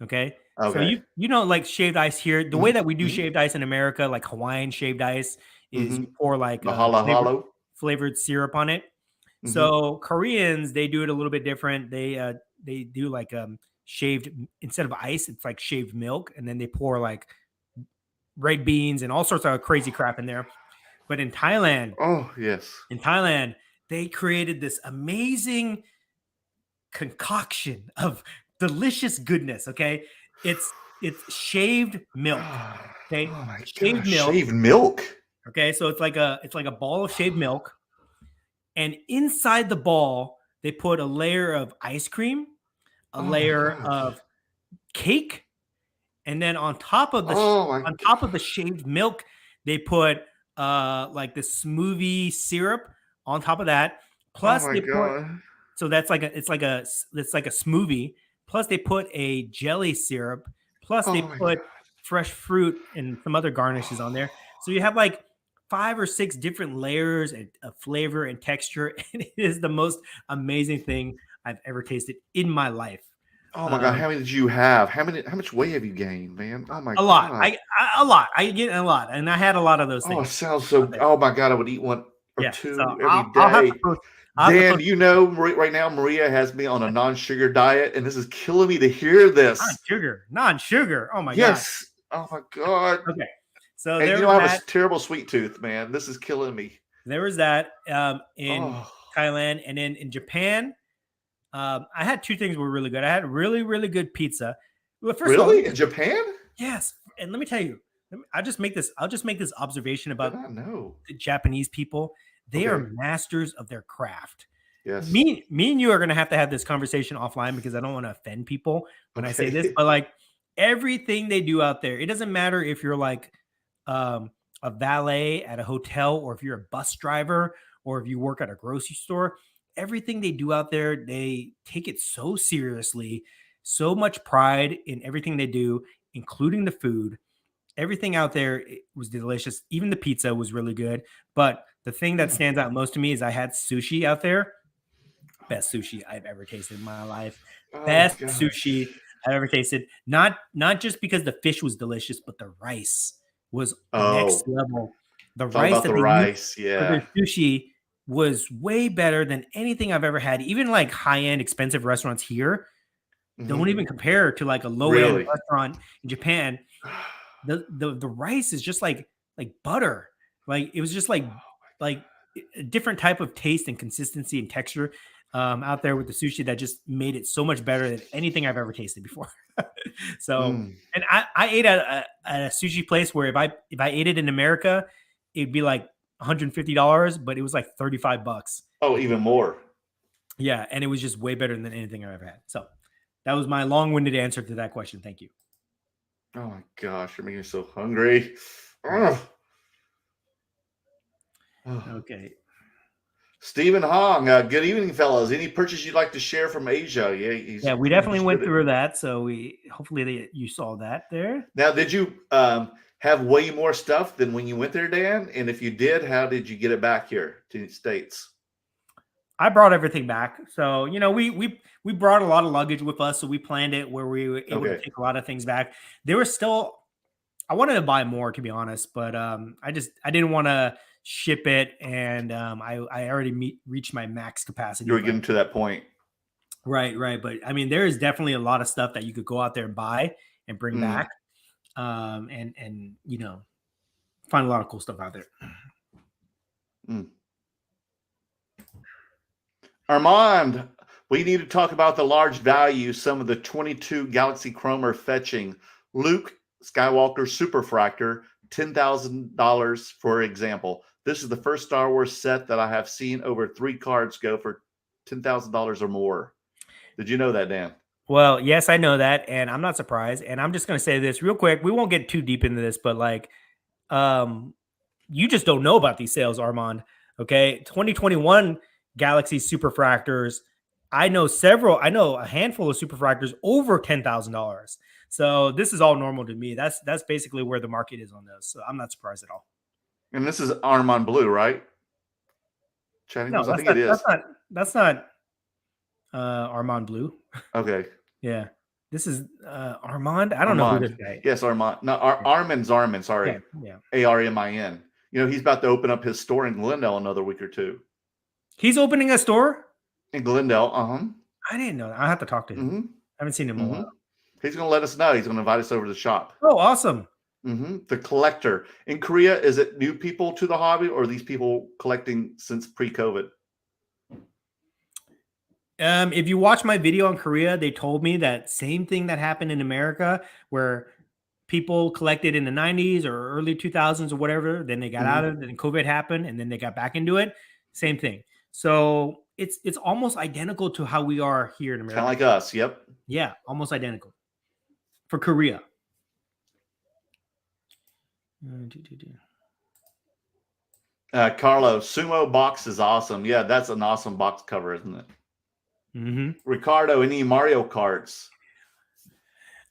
Okay. So like shaved ice here. The way that we do shaved ice in America, like Hawaiian shaved ice, is you pour like flavored syrup on it. So Koreans, they do it a little bit different. They do like shaved, instead of ice, it's like shaved milk, and then they pour like red beans and all sorts of crazy crap in there. But in Thailand, they created this amazing concoction of delicious goodness. Okay, it's shaved milk. Okay, shaved milk. Okay, so it's like a ball of shaved milk, and inside the ball they put a layer of ice cream, a layer of cake, and then on top of the shaved milk they put like the smoothie syrup on top of that. Plus so that's like a smoothie. Plus they put a jelly syrup. Plus they put fresh fruit and some other garnishes on there. So you have like 5 or 6 different layers of flavor and texture. And it is the most amazing thing I've ever tasted in my life. Oh my god! How many did you have? How much weight have you gained, man? Oh my god! A lot. A lot. I get a lot, and I had a lot of those things. Oh, it sounds so. Oh my god! I would eat one or two every day. Dan, right now Maria has me on a non-sugar diet, and this is killing me to hear this. Non-sugar. Oh my god. Yes. Oh my god. Okay. So and I have a terrible sweet tooth, man. This is killing me. There was that in Thailand, and then in Japan. I had 2 things were really good. I had really, really good pizza. Well, first of all, in Japan? Yes. And let me tell you, I'll just make this observation about the Japanese people. They are masters of their craft. Yes. Me and you are going to have this conversation offline because I don't want to offend people when I say this, but like everything they do out there, it doesn't matter if you're like a valet at a hotel, or if you're a bus driver, or if you work at a grocery store. Everything they do out there, they take it so seriously, so much pride in everything they do, including the food. Everything out there was delicious. Even the pizza was really good. But the thing that stands out most to me is I had sushi out there. Best sushi I've ever tasted in my life. Best sushi I've ever tasted. Not just because the fish was delicious, but the rice was next level. The rice that they used for their sushi was way better than anything I've ever had. Even like high-end expensive restaurants here don't even compare to like a low-end restaurant in Japan. The rice is just like butter. Like it was just like a different type of taste and consistency and texture. out there with the sushi that just made it so much better than anything I've ever tasted before. So, and I ate at a sushi place where if I ate it in America, it'd be like $150, but it was like $35. Oh, even more. Yeah, and it was just way better than anything I've ever had. So that was my long-winded answer to that question. Thank you. Oh my gosh, you're making me so hungry. Ugh. Okay. Stephen Hong, good evening, fellas. Any purchase you'd like to share from Asia? Yeah, we definitely went through that. So hopefully you saw that there. Now, did you have way more stuff than when you went there, Dan? And if you did, how did you get it back here to the States? I brought everything back. So, we brought a lot of luggage with us. So we planned it where we were able to take a lot of things back. There was still, I wanted to buy more, to be honest, but I didn't want to ship it. And I already reached my max capacity. You were getting to that point. Right. But I mean, there is definitely a lot of stuff that you could go out there and buy and bring back. And find a lot of cool stuff out there. Armand, we need to talk about the large value some of the 22 Galaxy Chrome are fetching. Luke Skywalker Superfractor, $10,000, for example. This is the first Star Wars set that I have seen over 3 cards go for $10,000 or more. Did you know that, Dan? Well, yes, I know that, and I'm not surprised. And I'm just going to say this real quick. We won't get too deep into this, but you just don't know about these sales, Armand. Okay, 2021 Galaxy Superfractors. I know a handful of Superfractors over $10,000. So this is all normal to me. That's basically where the market is on those. So I'm not surprised at all. And this is Armand Blue, right? No, I think it is. That's not Armand Blue. Okay. Yeah. This is Armand. I don't know who this guy is. Yes, Armand. No, Armin. Sorry. Yeah. Armin. He's about to open up his store in Glendale another week or two. He's opening a store? In Glendale, I didn't know that. I'll have to talk to him. I haven't seen him in a while. He's going to let us know. He's going to invite us over to the shop. Oh, awesome. The collector. In Korea, is it new people to the hobby or are these people collecting since pre-COVID? If you watch my video on Korea, they told me that same thing that happened in America where people collected in the 90s or early 2000s or whatever. Then they got out of it, and COVID happened, and then they got back into it. Same thing. So it's almost identical to how we are here in America. Kind of like us. Yep. Yeah, almost identical for Korea. Carlos, Sumo box is awesome. Yeah, that's an awesome box cover, isn't it? Ricardo, any Mario cards?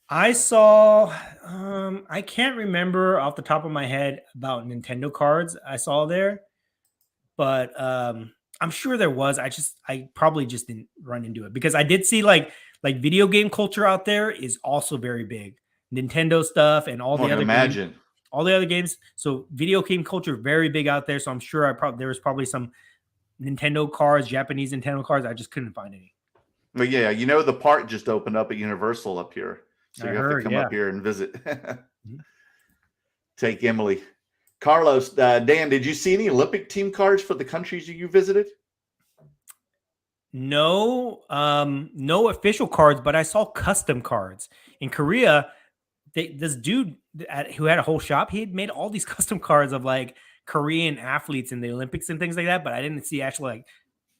I saw, I can't remember off the top of my head about Nintendo cards I saw there, but I'm sure there was. I probably just didn't run into it because I did see like video game culture out there is also very big. Nintendo stuff and all the other games, all the other games. So video game culture very big out there. So I'm sure there was probably some Nintendo cards, Japanese Nintendo cards. I just couldn't find any. But yeah, the park just opened up at Universal up here. So you have to come up here and visit. Take Emily. Carlos, Dan, did you see any Olympic team cards for the countries you visited? No, no official cards, but I saw custom cards. In Korea, this dude who had a whole shop, he had made all these custom cards of like Korean athletes in the Olympics and things like that, but I didn't see actually like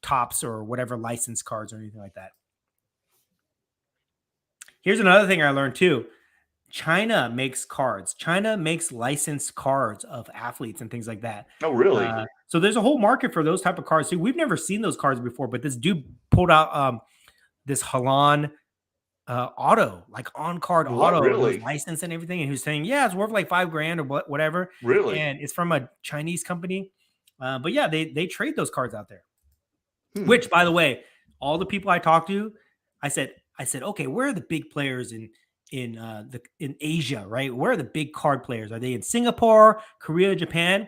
tops or whatever licensed cards or anything like that. Here's another thing I learned too. China makes cards. China makes licensed cards of athletes and things like that. Oh, really? So there's a whole market for those type of cards too. We've never seen those cards before, but this dude pulled out this Halan auto, like on-card auto, really? license and everything. And he was saying, yeah, it's worth like $5,000 or whatever. Really? And it's from a Chinese company. But yeah, they trade those cards out there. Which, by the way, all the people I talked to, I said, okay, where are the big players in Asia, right? Where are the big card players? Are they in Singapore, Korea, Japan?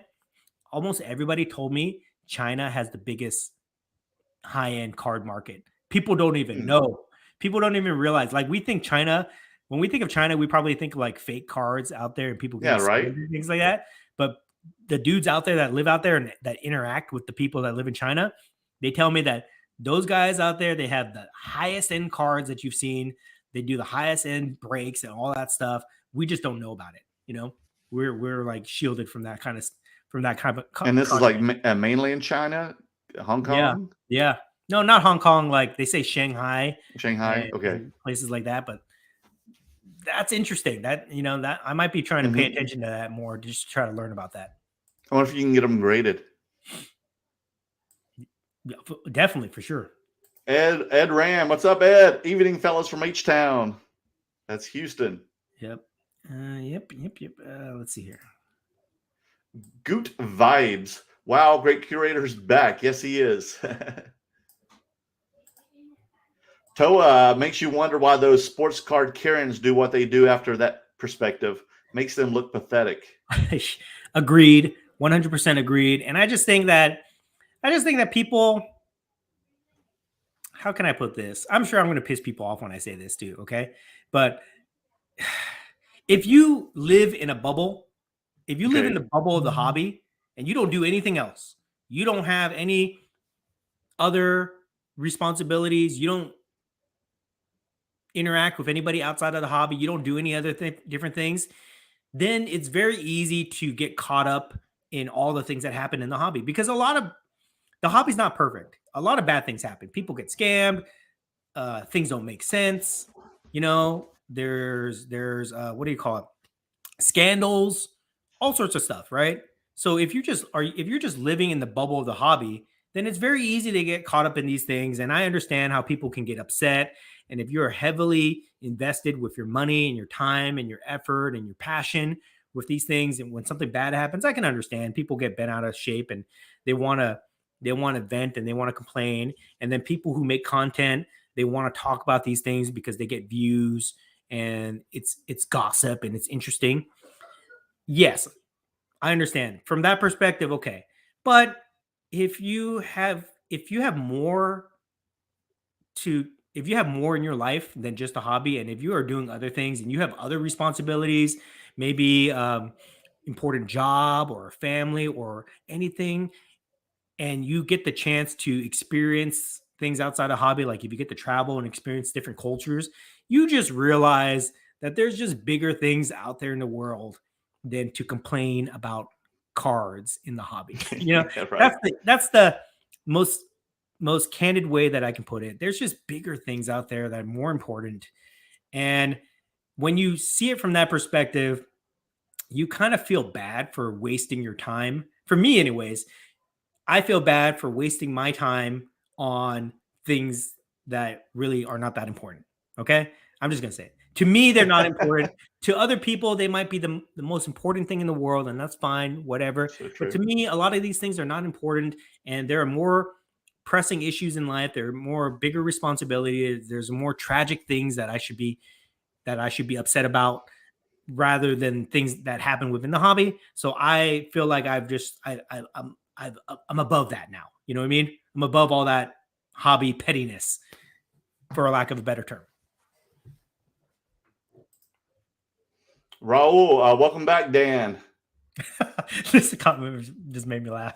Almost everybody told me China has the biggest high-end card market. People don't even know. People don't even realize. Like, we think China, when we think of China, we probably think of like fake cards out there and people get things like that. But the dudes out there that live out there and that interact with the people that live in China, they tell me that Those guys out there, they have the highest end cards that you've seen. They do the highest end breaks and all that stuff. We just don't know about it. You know, we're like shielded from that kind of And this is like content. mainly in China, Hong Yeah, Kong, yeah. No, not Hong Kong. Like they say Shanghai Shanghai. Okay. and places like that. But that's interesting. That that I might be trying to pay Mhm. attention to that more, just to try to learn about that. I wonder if you can get them graded. Yeah, definitely for sure. Ed Ram, what's up, Ed? Evening, fellas from H Town. That's Houston. Yep. Yep. Let's see here. Goot vibes. Wow, Great Curator's back. Yes, he is. Toa makes you wonder why those sports card Karens do what they do after that perspective. Makes them look pathetic. Agreed. 100% agreed. And I just think that people, how can I put this? I'm sure I'm going to piss people off when I say this too, okay? But if you live in a bubble, if you live in the bubble of the hobby and you don't do anything else, you don't have any other responsibilities, you don't interact with anybody outside of the hobby, you don't do any other different things, then it's very easy to get caught up in all the things that happen in the hobby, because a lot of the hobby's not perfect. A lot of bad things happen. People get scammed. Things don't make sense. There's what do you call it? Scandals, all sorts of stuff, right? So if you're just living in the bubble of the hobby, then it's very easy to get caught up in these things. And I understand how people can get upset. And if you're heavily invested with your money and your time and your effort and your passion with these things, and when something bad happens, I can understand people get bent out of shape and they want to vent and they want to complain. And then people who make content, they want to talk about these things because they get views and it's gossip and it's interesting. Yes, I understand from that perspective. Okay. But if you have more in your life than just a hobby, and if you are doing other things and you have other responsibilities, maybe important job or a family or anything, and you get the chance to experience things outside of hobby, like if you get to travel and experience different cultures, you just realize that there's just bigger things out there in the world than to complain about cards in the hobby. Yeah, right. That's the most candid way that I can put it. There's just bigger things out there that are more important. And when you see it from that perspective, you kind of feel bad for wasting your time. For me, anyways, I feel bad for wasting my time on things that really are not that important. Okay. I'm just going to say it. To me, they're not important. To other people, they might be the most important thing in the world, and that's fine, whatever. So but to me, a lot of these things are not important, and there are more pressing issues in life. There are more bigger responsibilities. There's more tragic things that I should be upset about, rather than things that happen within the hobby. So I feel like I'm above that now. You know what I mean? I'm above all that hobby pettiness, for a lack of a better term. Raul, welcome back, Dan. This comment just made me laugh.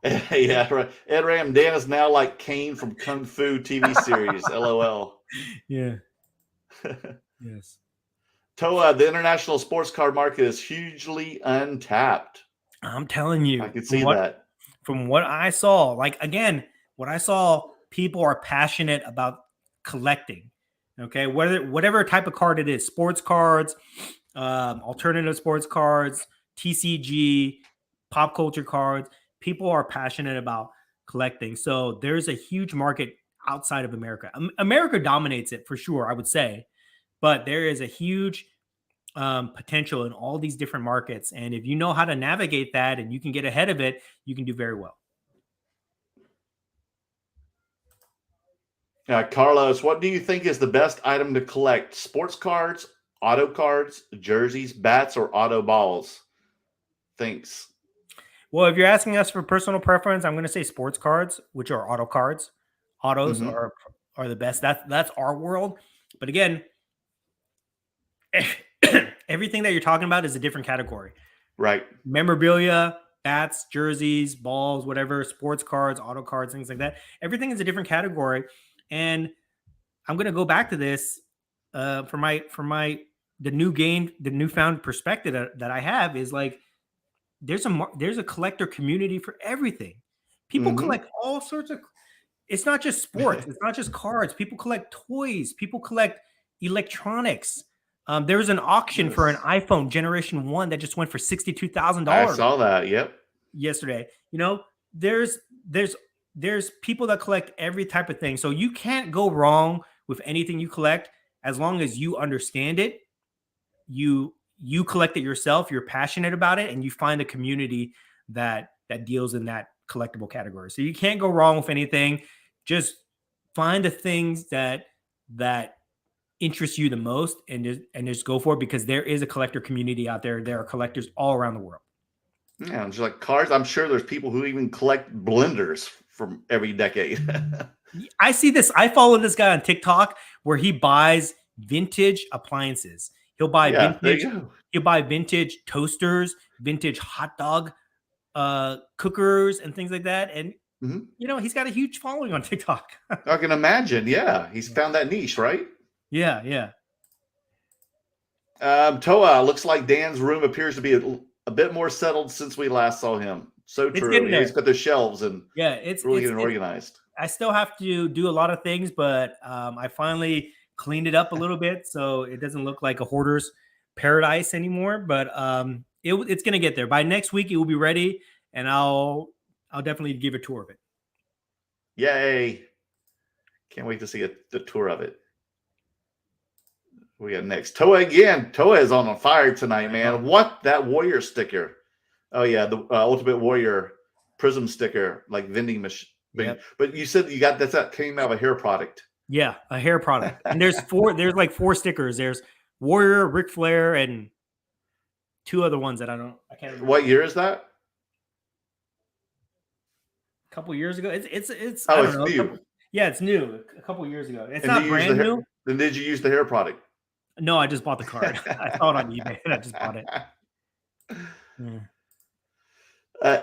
Yeah, right. Ed Ram, Dan is now like Kane from Kung Fu TV series. LOL. Yeah. Yes. Toa, the international sports card market is hugely untapped. I'm telling you. I can see that. From what I saw, people are passionate about collecting. Okay, whatever type of card it is, sports cards, alternative sports cards, TCG, pop culture cards, people are passionate about collecting. So there's a huge market outside of America. America dominates it for sure, I would say, but there is a huge potential in all these different markets. And if you know how to navigate that and you can get ahead of it, you can do very well. Carlos, what do you think is the best item to collect? Sports cards, auto cards, jerseys, bats, or auto balls? Thanks. Well, if you're asking us for personal preference, I'm going to say sports cards, which are auto cards. Autos are the best. That's our world. But again, everything that you're talking about is a different category. Right. Memorabilia, bats, jerseys, balls, whatever, sports cards, auto cards, things like that. Everything is a different category. And I'm going to go back to this for the newfound perspective that I have is like, there's a collector community for everything. People collect all sorts of, it's not just sports. It's not just cards. People collect toys. People collect electronics. There was an auction for an iPhone Generation 1 that just went for $62,000. I saw that. Yep. Yesterday. You know, there's people that collect every type of thing. So you can't go wrong with anything you collect as long as you understand it. You collect it yourself, you're passionate about it, and you find a community that deals in that collectible category. So you can't go wrong with anything. Just find the things that interest you the most and just go for it, because there is a collector community out there. There are collectors all around the world. Yeah, just like cards, I'm sure there's people who even collect blenders from every decade. I see this. I follow this guy on TikTok where he buys vintage appliances. He'll buy he'll buy vintage toasters, vintage hot dog cookers, and things like that. And you know, he's got a huge following on TikTok. I can imagine. Yeah, he's found that niche, right? Yeah. Toa, looks like Dan's room appears to be a bit more settled since we last saw him. So true. He's got the shelves and it's really getting organized. I still have to do a lot of things, but I finally cleaned it up a little bit so it doesn't look like a hoarder's paradise anymore. But it's gonna get there. By next week, it will be ready, and I'll definitely give a tour of it. Yay! Can't wait to see the tour of it. We got next. Toa again. Toa is on fire tonight, man. What? That Warrior sticker. Oh, yeah. The Ultimate Warrior Prism sticker, like vending machine. Yep. But you said you got that came out of a hair product. Yeah, a hair product. And there's like 4 stickers. There's Warrior, Ric Flair, and 2 other ones that I can't remember. What year is that? A couple years ago. It's new. It's new. A couple years ago. It's not brand new. Then did you use the hair product? No, I just bought the card. I saw it on eBay and I just bought it. Yeah.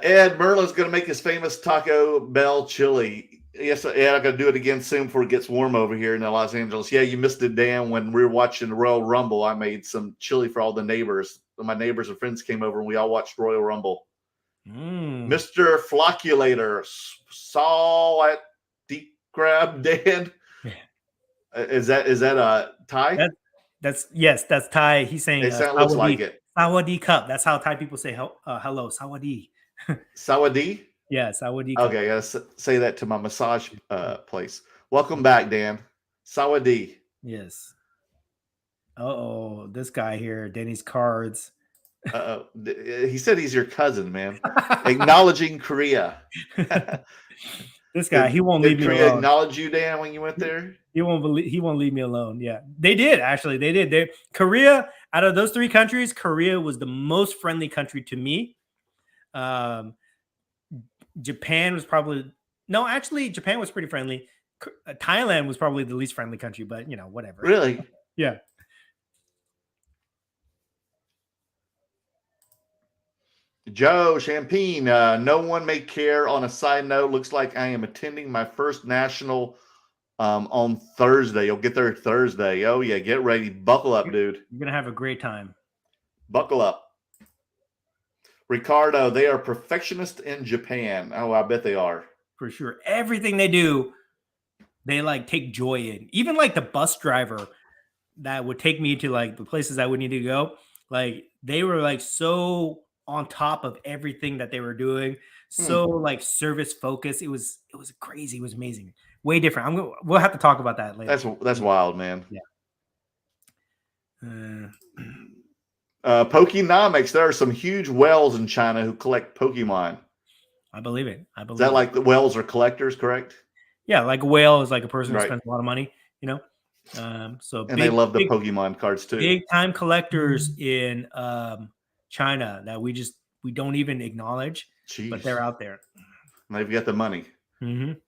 Ed, Merlin's going to make his famous Taco Bell chili. Yes, I'm going to do it again soon before it gets warm over here in Los Angeles. Yeah, you missed it, Dan. When we were watching the Royal Rumble, I made some chili for all the neighbors. My neighbors and friends came over and we all watched Royal Rumble. Mr. Flocculator saw at deep grab, Dan. Yeah. Is that a Thai? That's Thai. He's saying it looks like it. Sawadee cup. That's how Thai people say hello. Sawadee. Sawadee? Yeah, Sawadee cup. Okay, I gotta say that to my massage place. Welcome back, Dan. Sawadee. Yes. This guy here, Denny's cards. He said he's your cousin, man. Acknowledging Korea. This guy, he won't leave me alone. Did Korea acknowledge you, Dan, when you went there? He won't leave me alone. Yeah, they did actually. They did. Korea, out of those 3 countries, Korea was the most friendly country to me. Japan was Japan was pretty friendly. Thailand was probably the least friendly country, but you know, whatever. Really? Yeah. Joe Champagne, no one may care. On a side note, looks like I am attending my first national on Thursday. You'll get there Thursday. Oh yeah, get ready. Buckle up, dude. You're gonna have a great time. Buckle up. Ricardo, they are perfectionists in Japan. Oh, I bet they are. For sure. Everything they do, they like take joy in. Even like the bus driver that would take me to like the places I would need to go. Like they were like so on top of everything that they were doing. So like service focused. It was crazy. It was amazing. Way different. We'll have to talk about that later. That's wild, man. Yeah. Pokenomics. There are some huge whales in China who collect Pokemon. I believe it. Is that like the whales are collectors, correct? Yeah, like a whale is like a person who spends a lot of money, you know. They love the Pokemon cards too. Big time collectors in China that we don't even acknowledge. Jeez. But they're out there. They've got the money.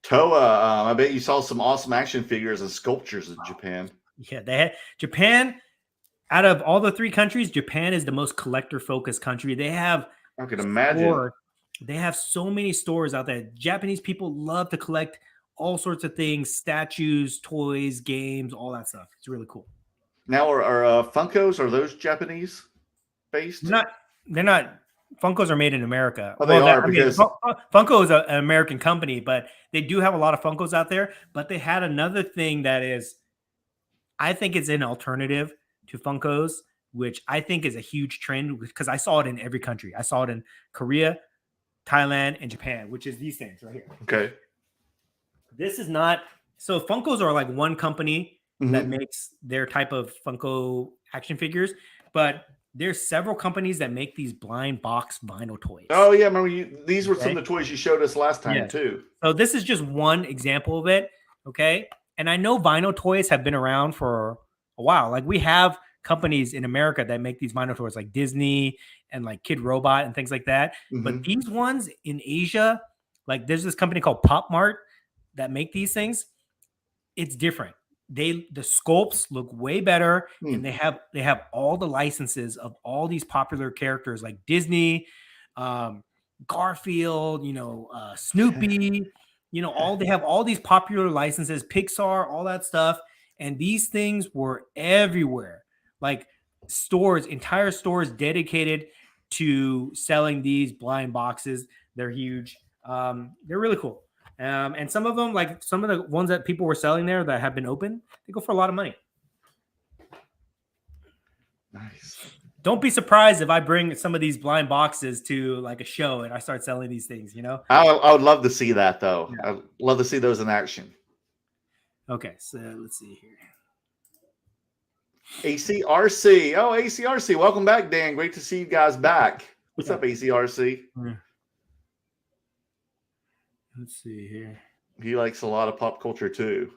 Toa, I bet you saw some awesome action figures and sculptures in Japan. Yeah, they had Japan. Out of all the 3 countries, Japan is the most collector-focused country. They have I can imagine They have so many stores out there. Japanese people love to collect all sorts of things, statues, toys, games, all that stuff. It's really cool. Now, are Funkos, are those Japanese based? They're not. Funkos are made in America. Oh, they are, I mean, because Funko is an American company, but they do have a lot of Funkos out there. But they had another thing that is, I think it's an alternative to Funkos, which I think is a huge trend because I saw it in every country. I saw it in Korea, Thailand, and Japan, which is these things right here. Okay. This is not, so Funkos are like one company that makes their type of Funko action figures, but there's several companies that make these blind box vinyl toys. Oh yeah, remember these were some of the toys you showed us last time too. So this is just one example of it, okay? And I know vinyl toys have been around for a while. Like we have companies in America that make these vinyl toys, like Disney and like Kid Robot and things like that. But these ones in Asia, like there's this company called Pop Mart that make these things. It's different. The sculpts look way better, and they have all the licenses of all these popular characters like Disney, Garfield, Snoopy, they have all these popular licenses, Pixar, all that stuff. And these things were everywhere, like entire stores dedicated to selling these blind boxes. They're huge. They're really cool. And some of them, like some of the ones that people were selling there that have been open, they go for a lot of money. Nice. Don't be surprised if I bring some of these blind boxes to like a show and I start selling these things, I would love to see that though. Yeah. I'd love to see those in action. Okay, so let's see here. ACRC. Oh, ACRC. Welcome back, Dan. Great to see you guys back. What's up, ACRC? Let's see here. He likes a lot of pop culture too.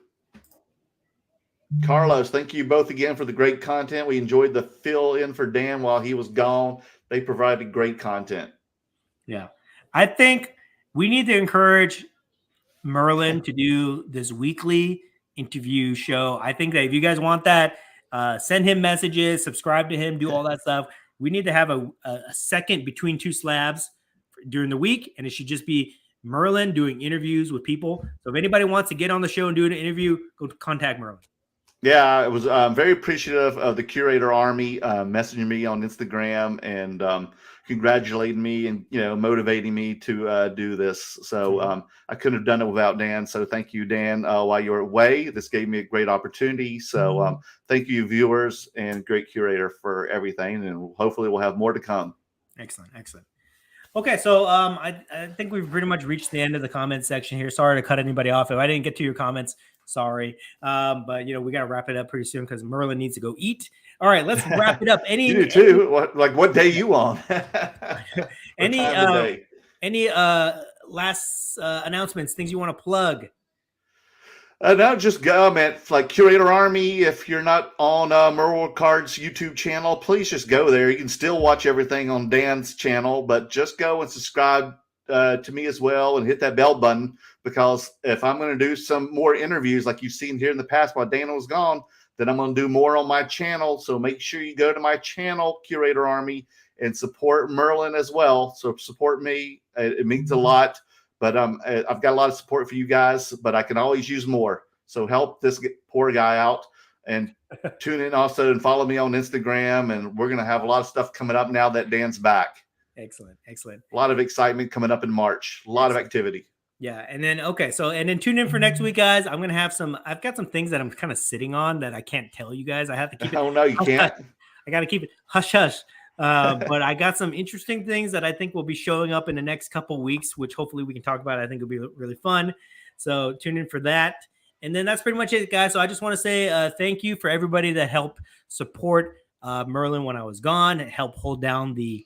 Carlos, thank you both again for the great content. We enjoyed the fill in for Dan while he was gone. They provided great content. Yeah. I think we need to encourage Merlin to do this weekly interview show. I think that if you guys want that, send him messages, subscribe to him, do all that stuff. We need to have a second between two slabs during the week, and it should just be Merlin doing interviews with people. So if anybody wants to get on the show and do an interview, go contact Merlin. Yeah, I was very appreciative of the Curator Army messaging me on Instagram and congratulating me and motivating me to do this. So I couldn't have done it without Dan. So thank you, Dan, while you were away. This gave me a great opportunity. So thank you, viewers and Great Curator, for everything. And hopefully we'll have more to come. Excellent. Okay, so I think we've pretty much reached the end of the comment section here. Sorry to cut anybody off. If I didn't get to your comments, sorry. But we got to wrap it up pretty soon because Merlin needs to go eat. All right, let's wrap it up. You do too. What day you on? any last announcements, things you want to plug? No, just go, man. Like Curator Army, if you're not on Merle Card's YouTube channel, please just go there. You can still watch everything on Dan's channel, but just go and subscribe to me as well and hit that bell button, because if I'm going to do some more interviews like you've seen here in the past while Dana was gone, then I'm going to do more on my channel. So make sure you go to my channel, Curator Army, and support Merlin as well. So support me. It means a lot. But I've got a lot of support for you guys, but I can always use more. So help this poor guy out, and tune in also and follow me on Instagram. And we're going to have a lot of stuff coming up now that Dan's back. Excellent. A lot of excitement coming up in March. A lot of activity. Yeah. And then, tune in for next week, guys. I've got some things that I'm kind of sitting on that I can't tell you guys. I have to keep it. Oh, no, you can't. I got to keep it hush, hush. But I got some interesting things that I think will be showing up in the next couple weeks, which hopefully we can talk about. I think it'll be really fun. So tune in for that. And then that's pretty much it, guys. So I just want to say thank you for everybody that helped support Merlin when I was gone, and help hold down the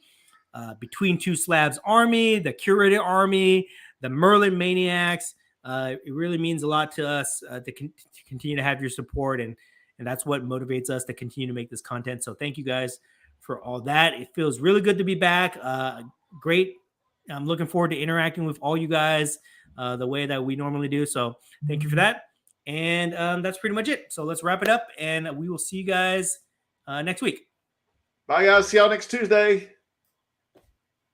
Between Two Slabs Army, the Curator Army, the Merlin Maniacs. It really means a lot to us to continue to have your support. And that's what motivates us to continue to make this content. So thank you guys for all that. It feels really good to be back. Great. I'm looking forward to interacting with all you guys the way that we normally do. So thank you for that. And that's pretty much it. So let's wrap it up, and we will see you guys next week. Bye, guys. See y'all next Tuesday.